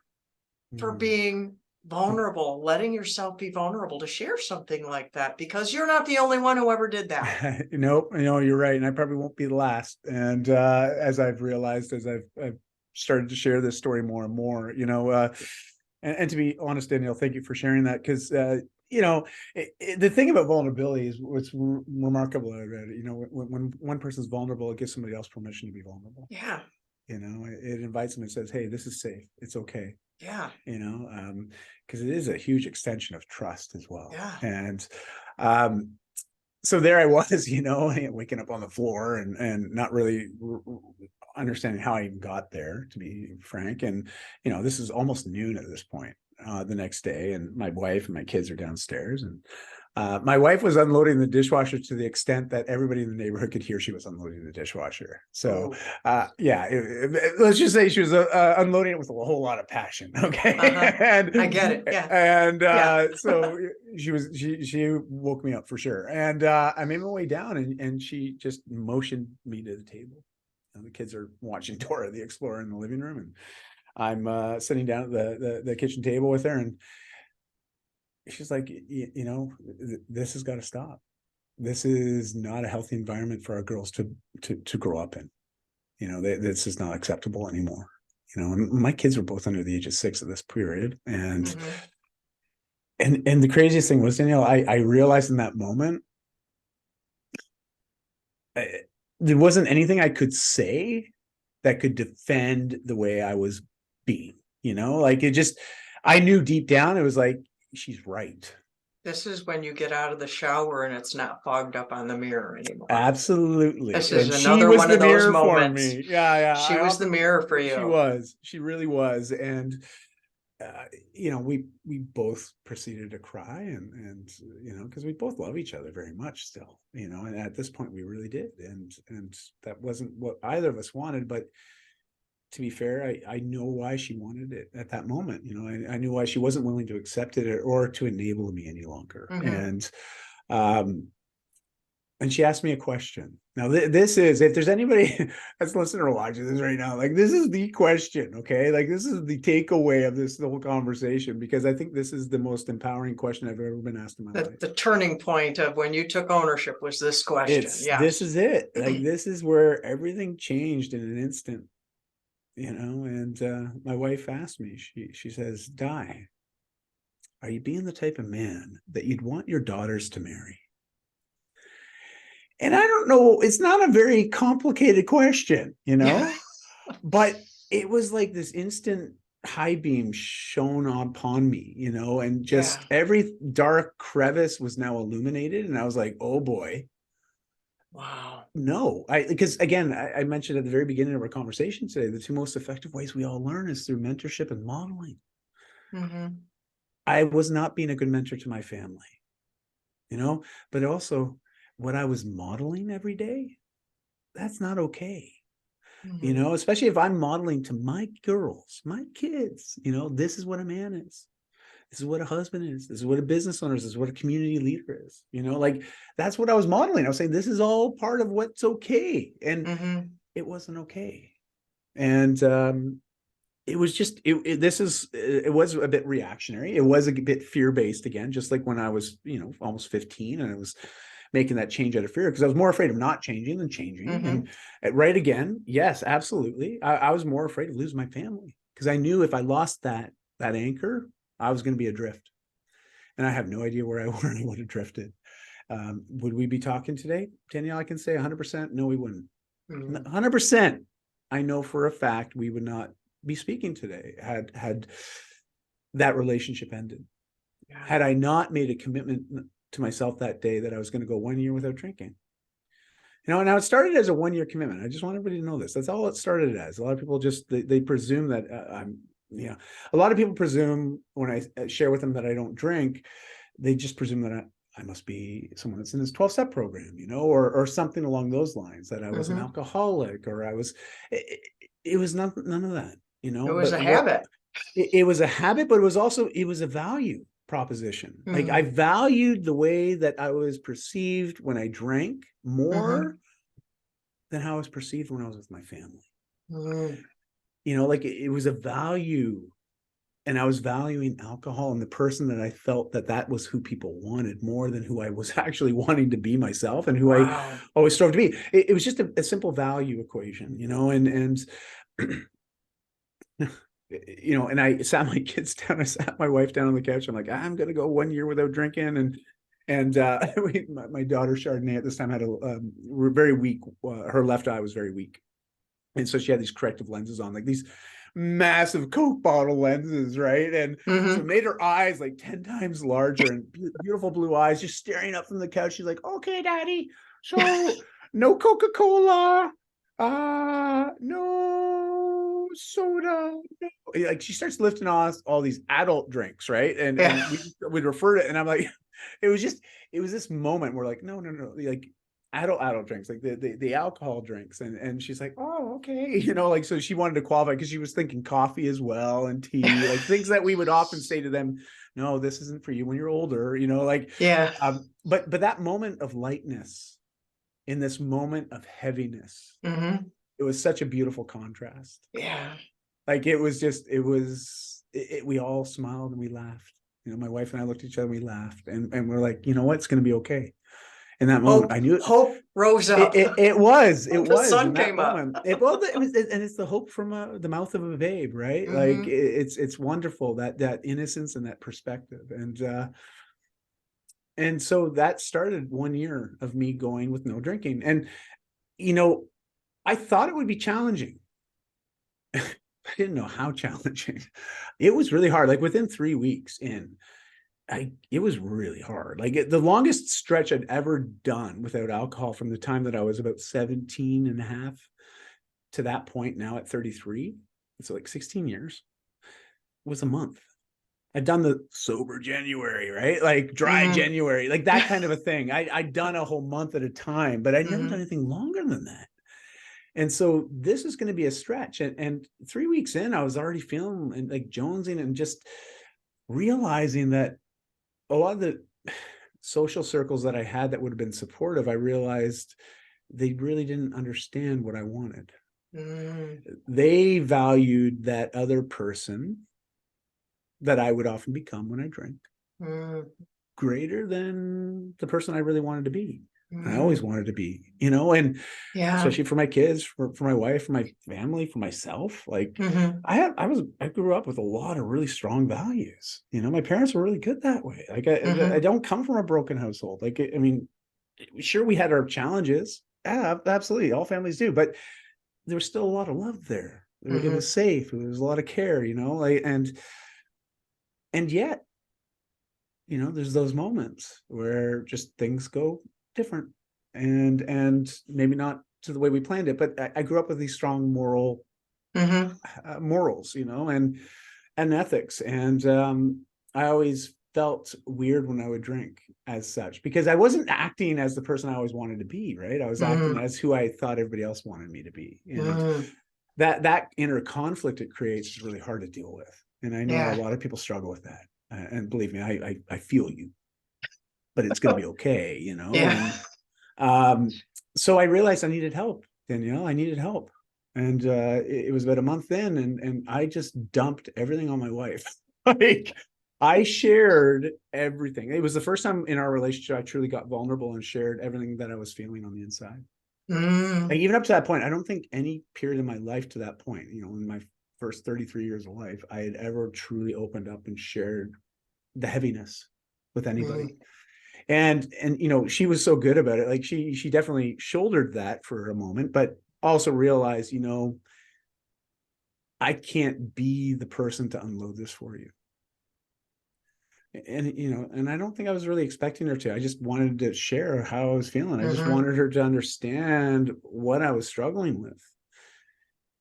for being vulnerable, letting yourself be vulnerable to share something like that, because you're not the only one who ever did that. Nope, you're right. And I probably won't be the last. And as I've realized, as I've started to share this story more and more, and to be honest, Danielle, thank you for sharing that. Because the thing about vulnerability is what's remarkable about it. When one person's vulnerable, it gives somebody else permission to be vulnerable. Yeah. It invites them and says, hey, this is safe. It's okay. Yeah. Because it is a huge extension of trust as well. Yeah. And so there I was, waking up on the floor and not really understanding how I even got there, to be frank. And, this is almost noon at this point. the next day, and my wife and my kids are downstairs, and my wife was unloading the dishwasher to the extent that everybody in the neighborhood could hear she was unloading the dishwasher. So, yeah, let's just say she was unloading it with a whole lot of passion. Okay, and I get it. Yeah, and so she woke me up for sure. And I made my way down, and she just motioned me to the table. And the kids are watching Dora the Explorer in the living room, and I'm sitting down at the kitchen table with her, and she's like, you know, this has got to stop. This is not a healthy environment for our girls to grow up in. You know, this is not acceptable anymore. You know, and my kids were both under the age of 6 at this period, and the craziest thing was, Danielle, I realized in that moment, there wasn't anything I could say that could defend the way I was being. You know, like it just, I knew deep down it was like, she's right. This is when you get out of the shower and it's not fogged up on the mirror anymore. Absolutely. This is And another one of those moments. For me. Yeah. She was the mirror for you. She really was. And you know, we both proceeded to cry, and you know, because we both love each other very much still, you know, and at this point we really did. And that wasn't what either of us wanted, but to be fair, I know why she wanted it at that moment. You know, I knew why she wasn't willing to accept it or to enable me any longer. And she asked me a question. Now, this is, if there's anybody that's listening or watching this right now, like, this is the question, okay? Like, this is the takeaway of this whole conversation, because I think this is the most empowering question I've ever been asked in my life. The turning point of when you took ownership was this question. This is it. Like, this is where everything changed in an instant, you know? And my wife asked me, she says, Dai, are you being the type of man that you'd want your daughters to marry? And I don't know, it's not a very complicated question, you know, but it was like this instant high beam shone upon me, you know, and just every dark crevice was now illuminated. And I was like, oh boy. Wow. No, because again, I mentioned at the very beginning of our conversation today, the two most effective ways we all learn is through mentorship and modeling. I was not being a good mentor to my family, you know, but also what I was modeling every day, that's not okay. You know, especially if I'm modeling to my girls, my kids, you know, this is what a man is. This is what a husband is. This is what a business owner is. This is what a community leader is. You know, like that's what I was modeling. I was saying, this is all part of what's okay. And it wasn't okay. And it was just, it was a bit reactionary. It was a bit fear-based again, just like when I was, you know, almost 15 and I was making that change out of fear, because I was more afraid of not changing than changing. And right again, yes, absolutely. I was more afraid of losing my family, because I knew if I lost that anchor, I was going to be adrift. And I have no idea where I would have drifted. Would we be talking today, Danielle? I can say 100%. No, we wouldn't. 100%. I know for a fact we would not be speaking today had that relationship ended. Had I not made a commitment to myself that day that I was going to go 1 year without drinking. You know, now it started as a 1 year commitment. I just want everybody to know this. That's all it started as. A lot of people just, they presume that I'm, you know, a lot of people presume when I share with them that I don't drink, they just presume that I must be someone that's in this 12-step program, you know, or something along those lines, that I was an alcoholic, or I was, it was none of that, you know. It was a habit. It was a habit, but it was also, it was a value proposition. Like I valued the way that I was perceived when I drank more than how I was perceived when I was with my family. You know, like it was a value, and I was valuing alcohol and the person that I felt that was who people wanted more than who I was actually wanting to be myself, and who I always strove to be. It was just a simple value equation, you know, and you know, and I sat my kids down, I sat my wife down on the couch. I'm like, I'm going to go 1 year without drinking. And my daughter Chardonnay at this time had a very weak, her left eye was very weak. And so she had these corrective lenses on, like these massive Coke bottle lenses, right? And so it made her eyes like 10 times larger, and beautiful blue eyes, just staring up from the couch. She's like, okay, Daddy, so no Coca-Cola, no soda. No. Like she starts lifting off all these adult drinks, right? And Yeah. we'd refer to it, and I'm like, it was this moment where like, no, like adult drinks, like the alcohol drinks, and she's like, oh, okay, like, so she wanted to qualify because she was thinking coffee as well and tea, like things that we would often say to them, no, this isn't for you when you're older, like, Yeah. but that moment of lightness in this moment of heaviness, Mm-hmm. it was such a beautiful contrast. Yeah. Like we all smiled and we laughed. My wife and I looked at each other and we laughed, and we're like, you know what, it's going to be okay. In that moment, I knew Hope rose up. it was The sun in that came up. moment. It was, and it's the hope from the mouth of a babe, right? Mm-hmm. Like it's wonderful, that innocence and that perspective, and so that started 1 year of me going with no drinking, and I thought it would be challenging. I didn't know how challenging. It was really hard. Like within 3 weeks in, it was really hard. Like the longest stretch I'd ever done without alcohol from the time that I was about 17 and a half to that point now at 33, it's like 16 years, was a month. I'd done the sober January, right? Like dry January, like that kind of a thing. I'd done a whole month at a time, but I'd never done anything longer than that. And so this is going to be a stretch. And 3 weeks in, I was already feeling like jonesing and just realizing that a lot of the social circles that I had that would have been supportive, I realized they really didn't understand what I wanted. They valued that other person that I would often become when I drink greater than the person I really wanted to be. I always wanted to be, and especially for my kids, for my wife, for my family, for myself. Like I grew up with a lot of really strong values. My parents were really good that way. Like I don't come from a broken household. Like, I mean, sure, we had our challenges. Yeah, absolutely. All families do, but there was still a lot of love there. It was safe. There was a lot of care, like, and yet, there's those moments where just things go different, and maybe not to the way we planned it, but I grew up with these strong morals, and ethics, and I always felt weird when I would drink as such, because I wasn't acting as the person I always wanted to be, right? I was acting as who I thought everybody else wanted me to be, and that inner conflict it creates is really hard to deal with, and I know a lot of people struggle with that, and believe me, I feel you, but it's going to be okay, And so I realized I needed help, Danielle. I needed help. And it was about a month in, and I just dumped everything on my wife. Like I shared everything. It was the first time in our relationship I truly got vulnerable and shared everything that I was feeling on the inside. Like even up to that point, I don't think any period in my life to that point, in my first 33 years of life, I had ever truly opened up and shared the heaviness with anybody. And she was so good about it. Like she definitely shouldered that for a moment, but also realized, I can't be the person to unload this for you. And and I don't think I was really expecting her to. I just wanted to share how I was feeling. I just wanted her to understand what I was struggling with,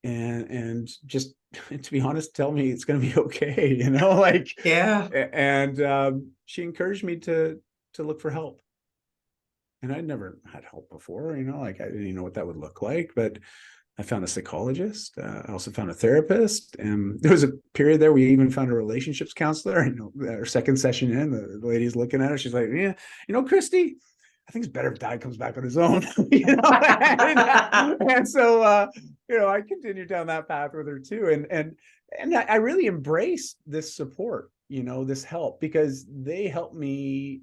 and just, to be honest, tell me it's going to be okay. Like and she encouraged me to look for help. And I'd never had help before, like I didn't know what that would look like, but I found a psychologist. I also found a therapist. And there was a period there we even found a relationships counselor. Our second session in, the lady's looking at her. She's like, yeah, Christy, I think it's better if Dai comes back on his own. And so, I continued down that path with her too. And I really embraced this support, this help, because they helped me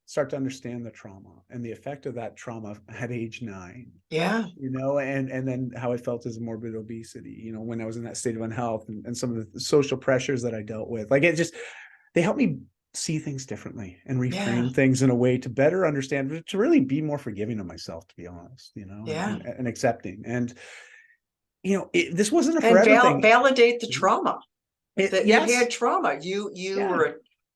start to understand the trauma and the effect of that trauma at age 9. And then how I felt as morbid obesity, when I was in that state of unhealth, and some of the social pressures that I dealt with. Like they helped me see things differently and reframe things in a way to better understand, to really be more forgiving of myself, to be honest, and accepting. And, this wasn't a forever thing. Validate the trauma. That yes. You had trauma.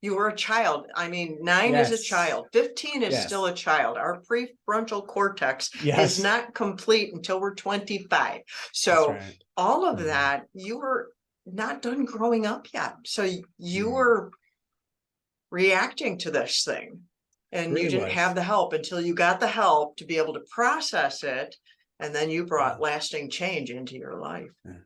You were a child. I mean, 9 is a child. 15 is still a child. Our prefrontal cortex is not complete until we're 25. So all of Mhm. that, you were not done growing up yet. So you Mhm. were reacting to this thing, and you Really didn't have was. the help until you got the help to be able to process it. And then you Yeah. brought lasting change into your life. Yeah.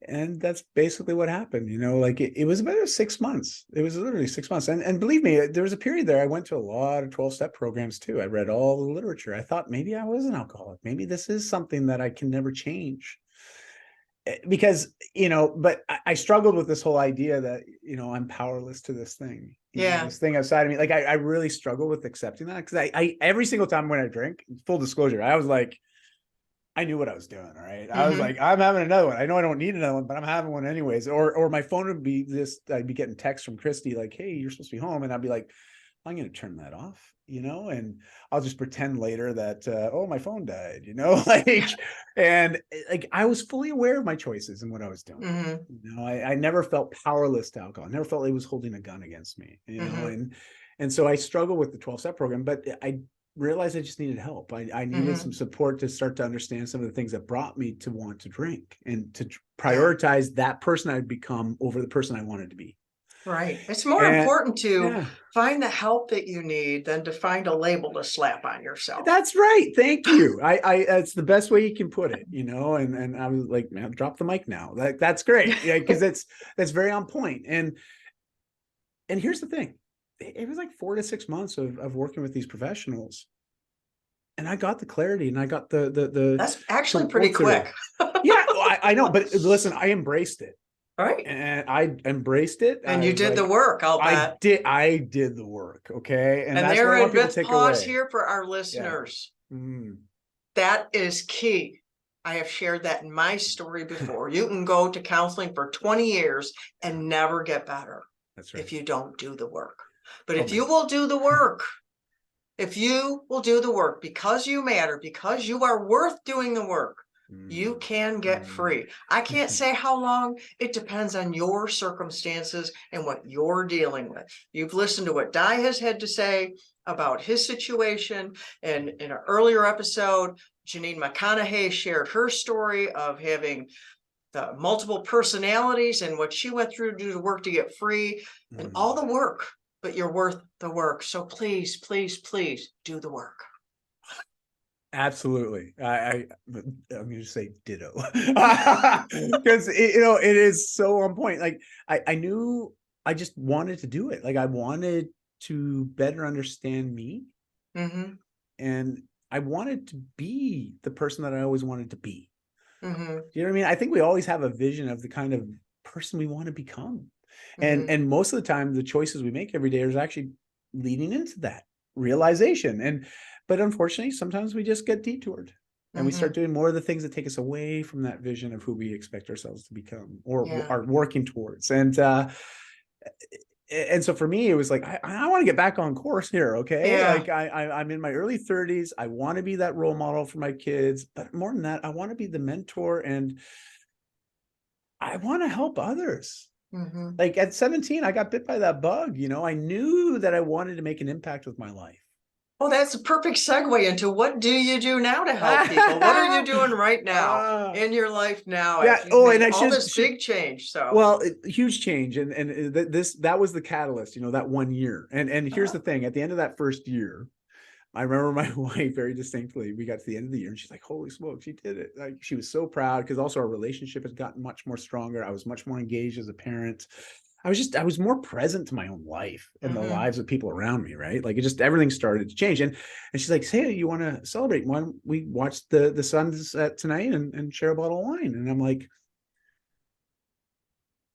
And that's basically what happened. Like it was about 6 months. It was literally 6 months. And believe me, there was a period there. I went to a lot of 12-step programs too. I read all the literature. I thought maybe I was an alcoholic. Maybe this is something that I can never change. Because, but I struggled with this whole idea that, I'm powerless to this thing, Yeah. this thing outside of me. Like I really struggle with accepting that, because I every single time when I drink, full disclosure, I was like, I knew what I was doing. All right. I was like, I'm having another one. I know I don't need another one, but I'm having one anyways. Or my phone would be I'd be getting texts from Christy like, hey, you're supposed to be home. And I'd be like, I'm going to turn that off, and I'll just pretend later that, oh, my phone died, and like, I was fully aware of my choices and what I was doing. Mm-hmm. I never felt powerless to alcohol. I never felt it was holding a gun against me, and so I struggled with the 12-step program, but I realized I just needed help. I needed some support to start to understand some of the things that brought me to want to drink and to prioritize that person I'd become over the person I wanted to be. Right. It's more And important to yeah, find the help that you need than to find a label to slap on yourself. that's right. Thank you. That's the best way you can put it, and I was like, man, drop the mic now. That's great. Yeah. Cause that's very on point. And here's the thing. It was like 4 to 6 months of working with these professionals. And I got the clarity, and I got the That's actually to pretty work through. quick. Yeah, I know, but listen, I embraced it. Right. And I embraced it. And I you was did the like, work, I'll bet. I did the work. Okay. And And that's what I there, want and people to let's take pause away. here for our Yeah. listeners. Mm. That is key. I have shared that in my story before. You can go to counseling for 20 years and never get better. That's right. If you don't do the work. But Oh, if you man. will do the work, if you will do the work because you matter, because you are worth doing the work, you can get free. I can't say how long. It depends on your circumstances and what you're dealing with. You've listened to what Dai has had to say about his situation. And in an earlier episode, Janine McConaughey shared her story of having the multiple personalities and what she went through to do the work to get free, and all the work, but you're worth the work. So please, please, please do the work. Absolutely. I'm going to say ditto, because it is so on point. Like I knew I just wanted to do it. Like I wanted to better understand me, and I wanted to be the person that I always wanted to be. Do you know what I mean? I think we always have a vision of the kind of person we want to become. And most of the time, the choices we make every day is actually leading into that realization. But unfortunately, sometimes we just get detoured, and we start doing more of the things that take us away from that vision of who we expect ourselves to become or are working towards. And so for me, it was like, I want to get back on course here. Okay. Yeah. Like I'm in my early 30s. I want to be that role model for my kids, but more than that, I want to be the mentor, and I want to help others. Like at 17, I got bit by that bug. I knew that I wanted to make an impact with my life. Well, that's a perfect segue into what do you do now to help people? What are you doing right now in your life now? Yeah. As you've made And I all this big change. So, well, huge change. And that was the catalyst, that 1 year. And here's the thing, at the end of that first year, I remember my wife very distinctly. We got to the end of the year and she's like, holy smokes, she did it. Like, she was so proud, because also our relationship has gotten much more stronger. I was much more engaged as a parent. I was more present to my own life and the lives of people around me, right? Like, everything started to change. And she's like, hey, you want to celebrate? Why don't we watch the sunset tonight and share a bottle of wine? And I'm like,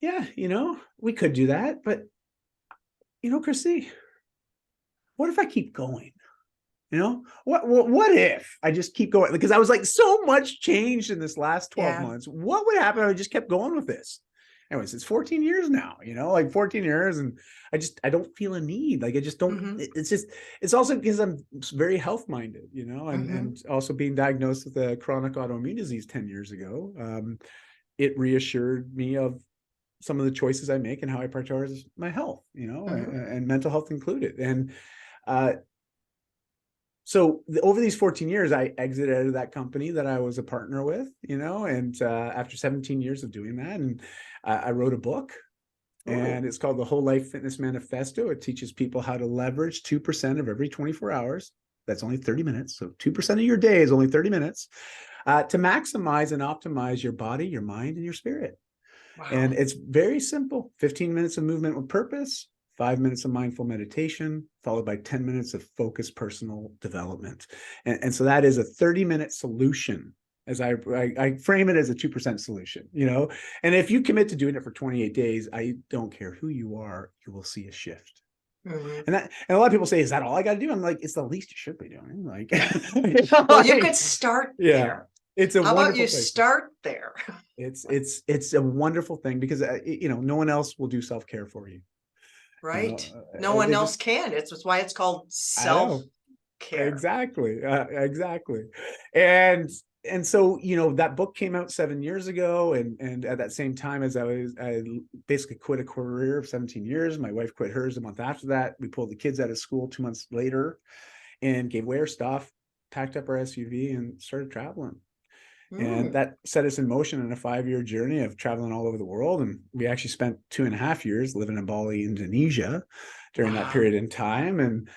yeah, we could do that. But, Chrissy, what if I keep going? What if I just keep going? Because I was like, so much changed in this last 12 months. What would happen if I just kept going with this? Anyways, it's 14 years now, like 14 years. And I don't feel a need. Like, I just don't, it's also because I'm very health minded, and also being diagnosed with a chronic autoimmune disease 10 years ago. It reassured me of some of the choices I make and how I prioritize my health, and mental health included. And, so over these 14 years, I exited out of that company that I was a partner with, and after 17 years of doing that, and I wrote a book, and it's called The Whole Life Fitness Manifesto. It teaches people how to leverage 2% of every 24 hours. That's only 30 minutes. So 2% of your day is only 30 minutes to maximize and optimize your body, your mind, and your spirit. Wow. And it's very simple. 15 minutes of movement with purpose, 5 minutes of mindful meditation, followed by 10 minutes of focused personal development. And so that is a 30-minute solution, as I frame it as a 2% solution, And if you commit to doing it for 28 days, I don't care who you are, you will see a shift. And a lot of people say, is that all I got to do? I'm like, it's the least you should be doing. Like, well, you could start there. It's a How wonderful about you place. start there? It's a wonderful thing because no one else will do self-care for you. Right. No one else can. It's why it's called self-care. Exactly. Exactly. And so, that book came out 7 years ago. And at that same time as I basically quit a career of 17 years. My wife quit hers a month after that. We pulled the kids out of school 2 months later and gave away our stuff, packed up our SUV and started traveling. And that set us in motion in a 5-year journey of traveling all over the world. And we actually spent 2.5 years living in Bali, Indonesia during that period in time. And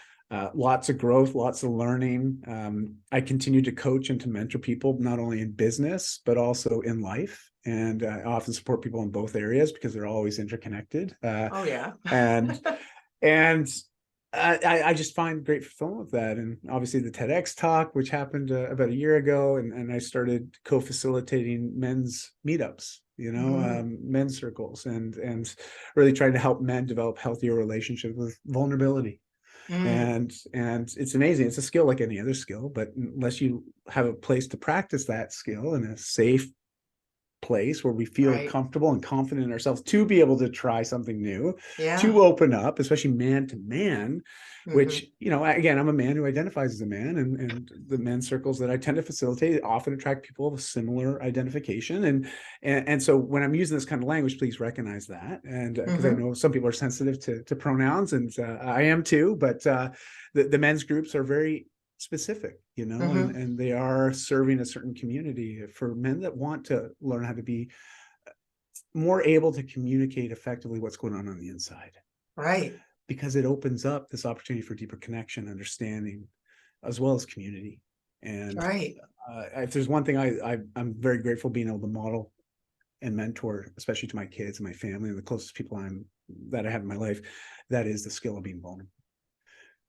lots of growth, lots of learning. I continue to coach and to mentor people, not only in business, but also in life. And I often support people in both areas because they're always interconnected. Oh, yeah. and I just find great fulfillment with that. And obviously the TEDx talk, which happened about a year ago, and I started co-facilitating men's meetups, men's circles, and really trying to help men develop healthier relationships with vulnerability. And it's amazing. It's a skill like any other skill, but unless you have a place to practice that skill in a safe place where we feel comfortable and confident in ourselves to be able to try something new, to open up, especially man to man, which, again, I'm a man who identifies as a man, and the men's circles that I tend to facilitate often attract people of a similar identification. And so when I'm using this kind of language, please recognize that. And because I know some people are sensitive to pronouns, and I am too, but the men's groups are very specific, and they are serving a certain community for men that want to learn how to be more able to communicate effectively what's going on the inside. Right. Because it opens up this opportunity for deeper connection, understanding, as well as community. And if there's one thing I'm very grateful being able to model and mentor, especially to my kids and my family and the closest people that I have in my life, that is the skill of being vulnerable.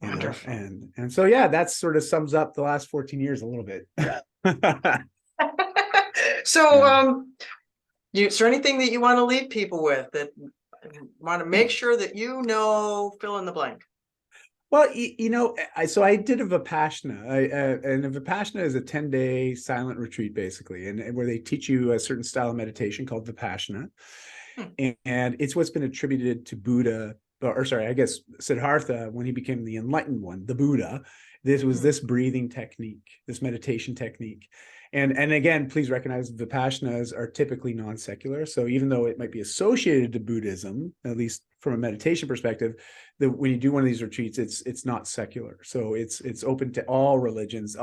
Wonderful. And so, that sort of sums up the last 14 years a little bit. So, is there anything that you want to leave people with, that want to make sure that fill in the blank? Well, so I did a Vipassana, and a Vipassana is a 10-day silent retreat, basically, and where they teach you a certain style of meditation called Vipassana. And it's what's been attributed to Buddha, or sorry, I guess Siddhartha, when he became the enlightened one, the Buddha. This was this breathing technique, this meditation technique. And again, please recognize Vipassanas are typically non-secular. So even though it might be associated to Buddhism, at least from a meditation perspective, when you do one of these retreats, it's not secular. So it's open to all religions,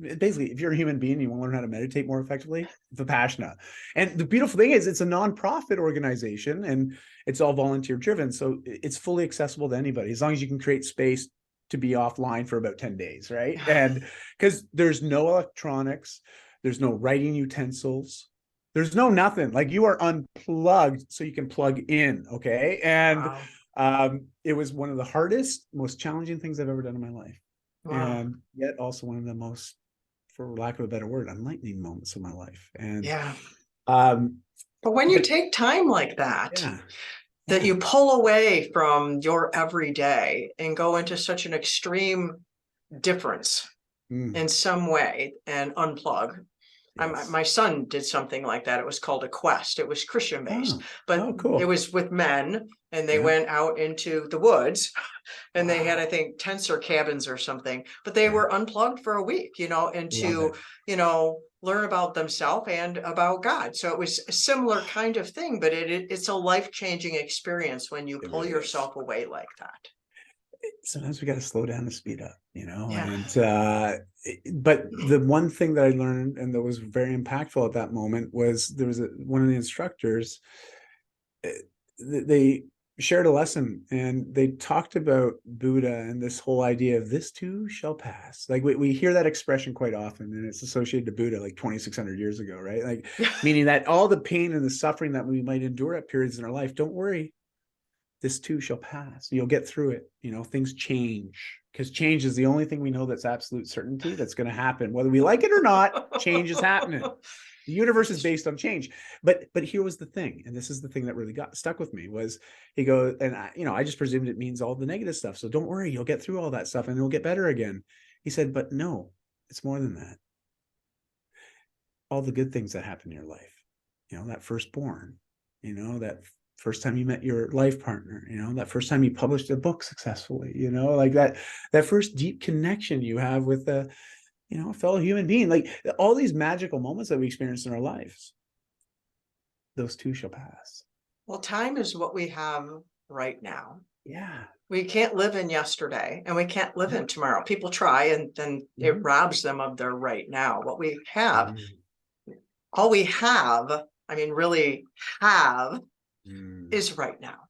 basically, if you're a human being and you want to learn how to meditate more effectively, Vipassana. And the beautiful thing is it's a nonprofit organization and it's all volunteer driven. So it's fully accessible to anybody, as long as you can create space to be offline for about 10 days, right? And because there's no electronics, there's no writing utensils, there's no nothing. Like, you are unplugged so you can plug in, okay? And it was one of the hardest, most challenging things I've ever done in my life. And yet also one of the most, for lack of a better word, enlightening moments of my life. And but when you take time like that, that you pull away from your everyday and go into such an extreme difference in some way and unplug. My son did something like that. It was called a quest. It was Christian based, but cool. It was with men, and they went out into the woods, and they had, I think, tents or cabins or something, but they were unplugged for a week, and to, learn about themselves and about God. So it was a similar kind of thing, but it's a life-changing experience when you pull yourself away like that. sometimes we got to slow down to speed up, Yeah. and but the one thing that I learned and that was very impactful at that moment was there was one of the instructors, they shared a lesson and they talked about Buddha and this whole idea of this too shall pass. Like we hear that expression quite often, and it's associated to Buddha like 2,600 years ago, right? Like meaning that all the pain and the suffering that we might endure at periods in our life, don't worry, this too shall pass. You'll get through it. Things change, because change is the only thing we know that's absolute certainty that's going to happen. Whether we like it or not, change is happening. The universe is based on change. But here was the thing, and this is the thing that really got stuck with me, was he goes, and I just presumed it means all the negative stuff. So don't worry, you'll get through all that stuff and it'll get better again. He said, but no, it's more than that. All the good things that happen in your life, that firstborn, that first time you met your life partner, that first time you published a book successfully, like that first deep connection you have with a fellow human being, like all these magical moments that we experience in our lives, those too shall pass. Well, time is what we have right now. Yeah. We can't live in yesterday and we can't live in tomorrow. People try, and then it robs them of their right now. What we have, all we have, really have, is right now.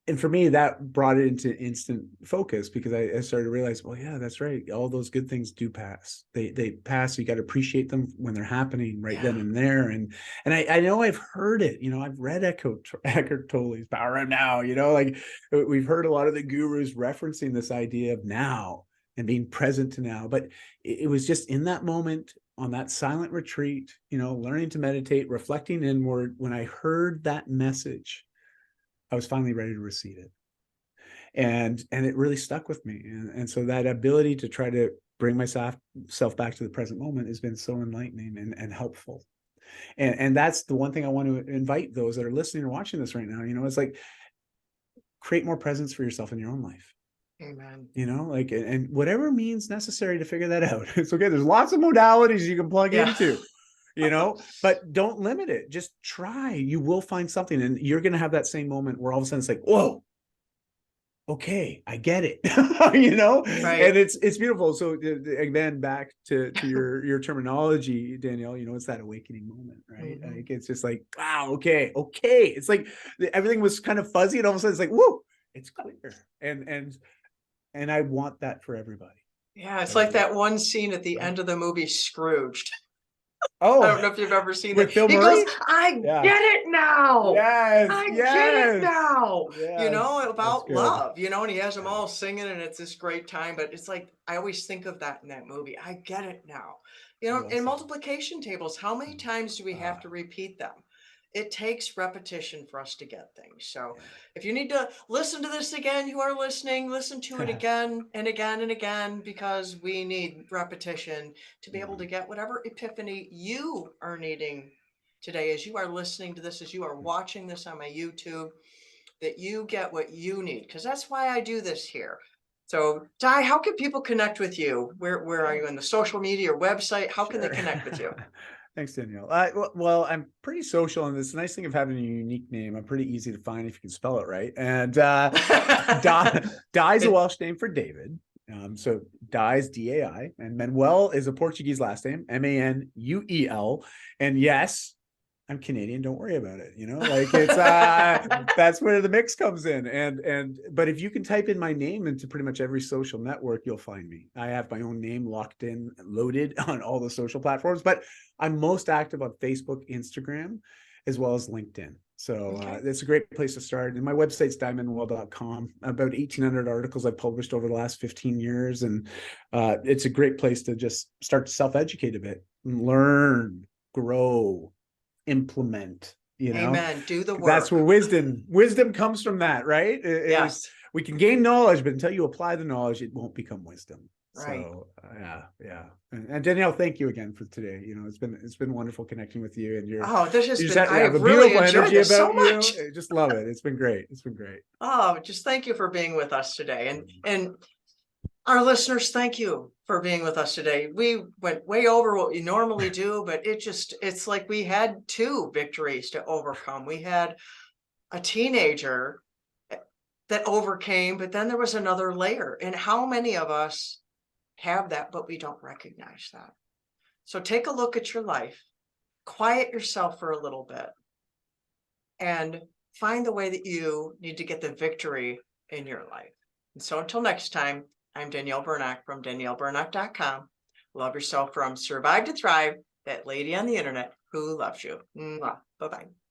And for me, that brought it into instant focus, because I started to realize, well, yeah, that's right. All those good things do pass. They pass. You got to appreciate them when they're happening right then and there. And I know I've heard it. I've read Eckhart Tolle's Power of Now. Like we've heard a lot of the gurus referencing this idea of now and being present to now. But it was just in that moment, on that silent retreat, learning to meditate, reflecting inward, when I heard that message, I was finally ready to receive it. And it really stuck with me. And so that ability to try to bring myself back to the present moment has been so enlightening and helpful. And that's the one thing I want to invite those that are listening or watching this right now, it's like, create more presence for yourself in your own life. Amen. Like, and whatever means necessary to figure that out. It's okay. There's lots of modalities you can plug into. But don't limit it. Just try. You will find something, and you're going to have that same moment where all of a sudden it's like, whoa, okay, I get it. Right. And it's beautiful. So again, back to your terminology, Danielle, it's that awakening moment, right? Like, it's just like, wow, okay. It's like everything was kind of fuzzy, and all of a sudden it's like, whoa, it's clear. And I want that for everybody. Yeah, it's like that one scene at the end of the movie Scrooged. Oh, I don't know if you've ever seen with that. Bill He Murray? goes, I get it now. Yes, I get it now. Yes, About good. love, and he has them all singing, and it's this great time. But it's like, I always think of that in that movie. I get it now. In multiplication tables, how many times do we have to repeat them? It takes repetition for us to get things. So if you need to listen to this again, you are listening, listen to it again and again and again, because we need repetition to be able to get whatever epiphany you are needing today, as you are listening to this, as you are watching this on my YouTube, that you get what you need, because that's why I do this here. So, Dai, how can people connect with you? Where are you in the social media or website? How can they connect with you? Thanks, Danielle. Well, I'm pretty social, and this nice thing of having a unique name, I'm pretty easy to find if you can spell it right. And Dai's a Welsh name for David. So Dai's D-A-I, and Manuel is a Portuguese last name, M-A-N-U-E-L. And yes, I'm Canadian. Don't worry about it. Like it's that's where the mix comes in. But if you can type in my name into pretty much every social network, you'll find me. I have my own name locked in, loaded on all the social platforms, but I'm most active on Facebook, Instagram, as well as LinkedIn. So it's a great place to start. And my website's daimanuel.com. About 1,800 articles I've published over the last 15 years. And it's a great place to just start to self-educate a bit, learn, grow, implement. Amen. Do the work. That's where wisdom comes from, that, right? Yes. We can gain knowledge, but until you apply the knowledge, it won't become wisdom. Right. So yeah. And Danielle, thank you again for today. It's been wonderful connecting with you, and I have really enjoyed this so much. I just love it. It's been great. Oh, just thank you for being with us today. And our listeners, thank you for being with us today. We went way over what we normally do, but it's like we had 2 victories to overcome. We had a teenager that overcame, but then there was another layer. And how many of us have that, but we don't recognize that? So take a look at your life, quiet yourself for a little bit, and find the way that you need to get the victory in your life. And so until next time, I'm Danielle Bernack from DanielleBernack.com. Love yourself from Survive to Thrive, that lady on the internet who loves you. Bye-bye.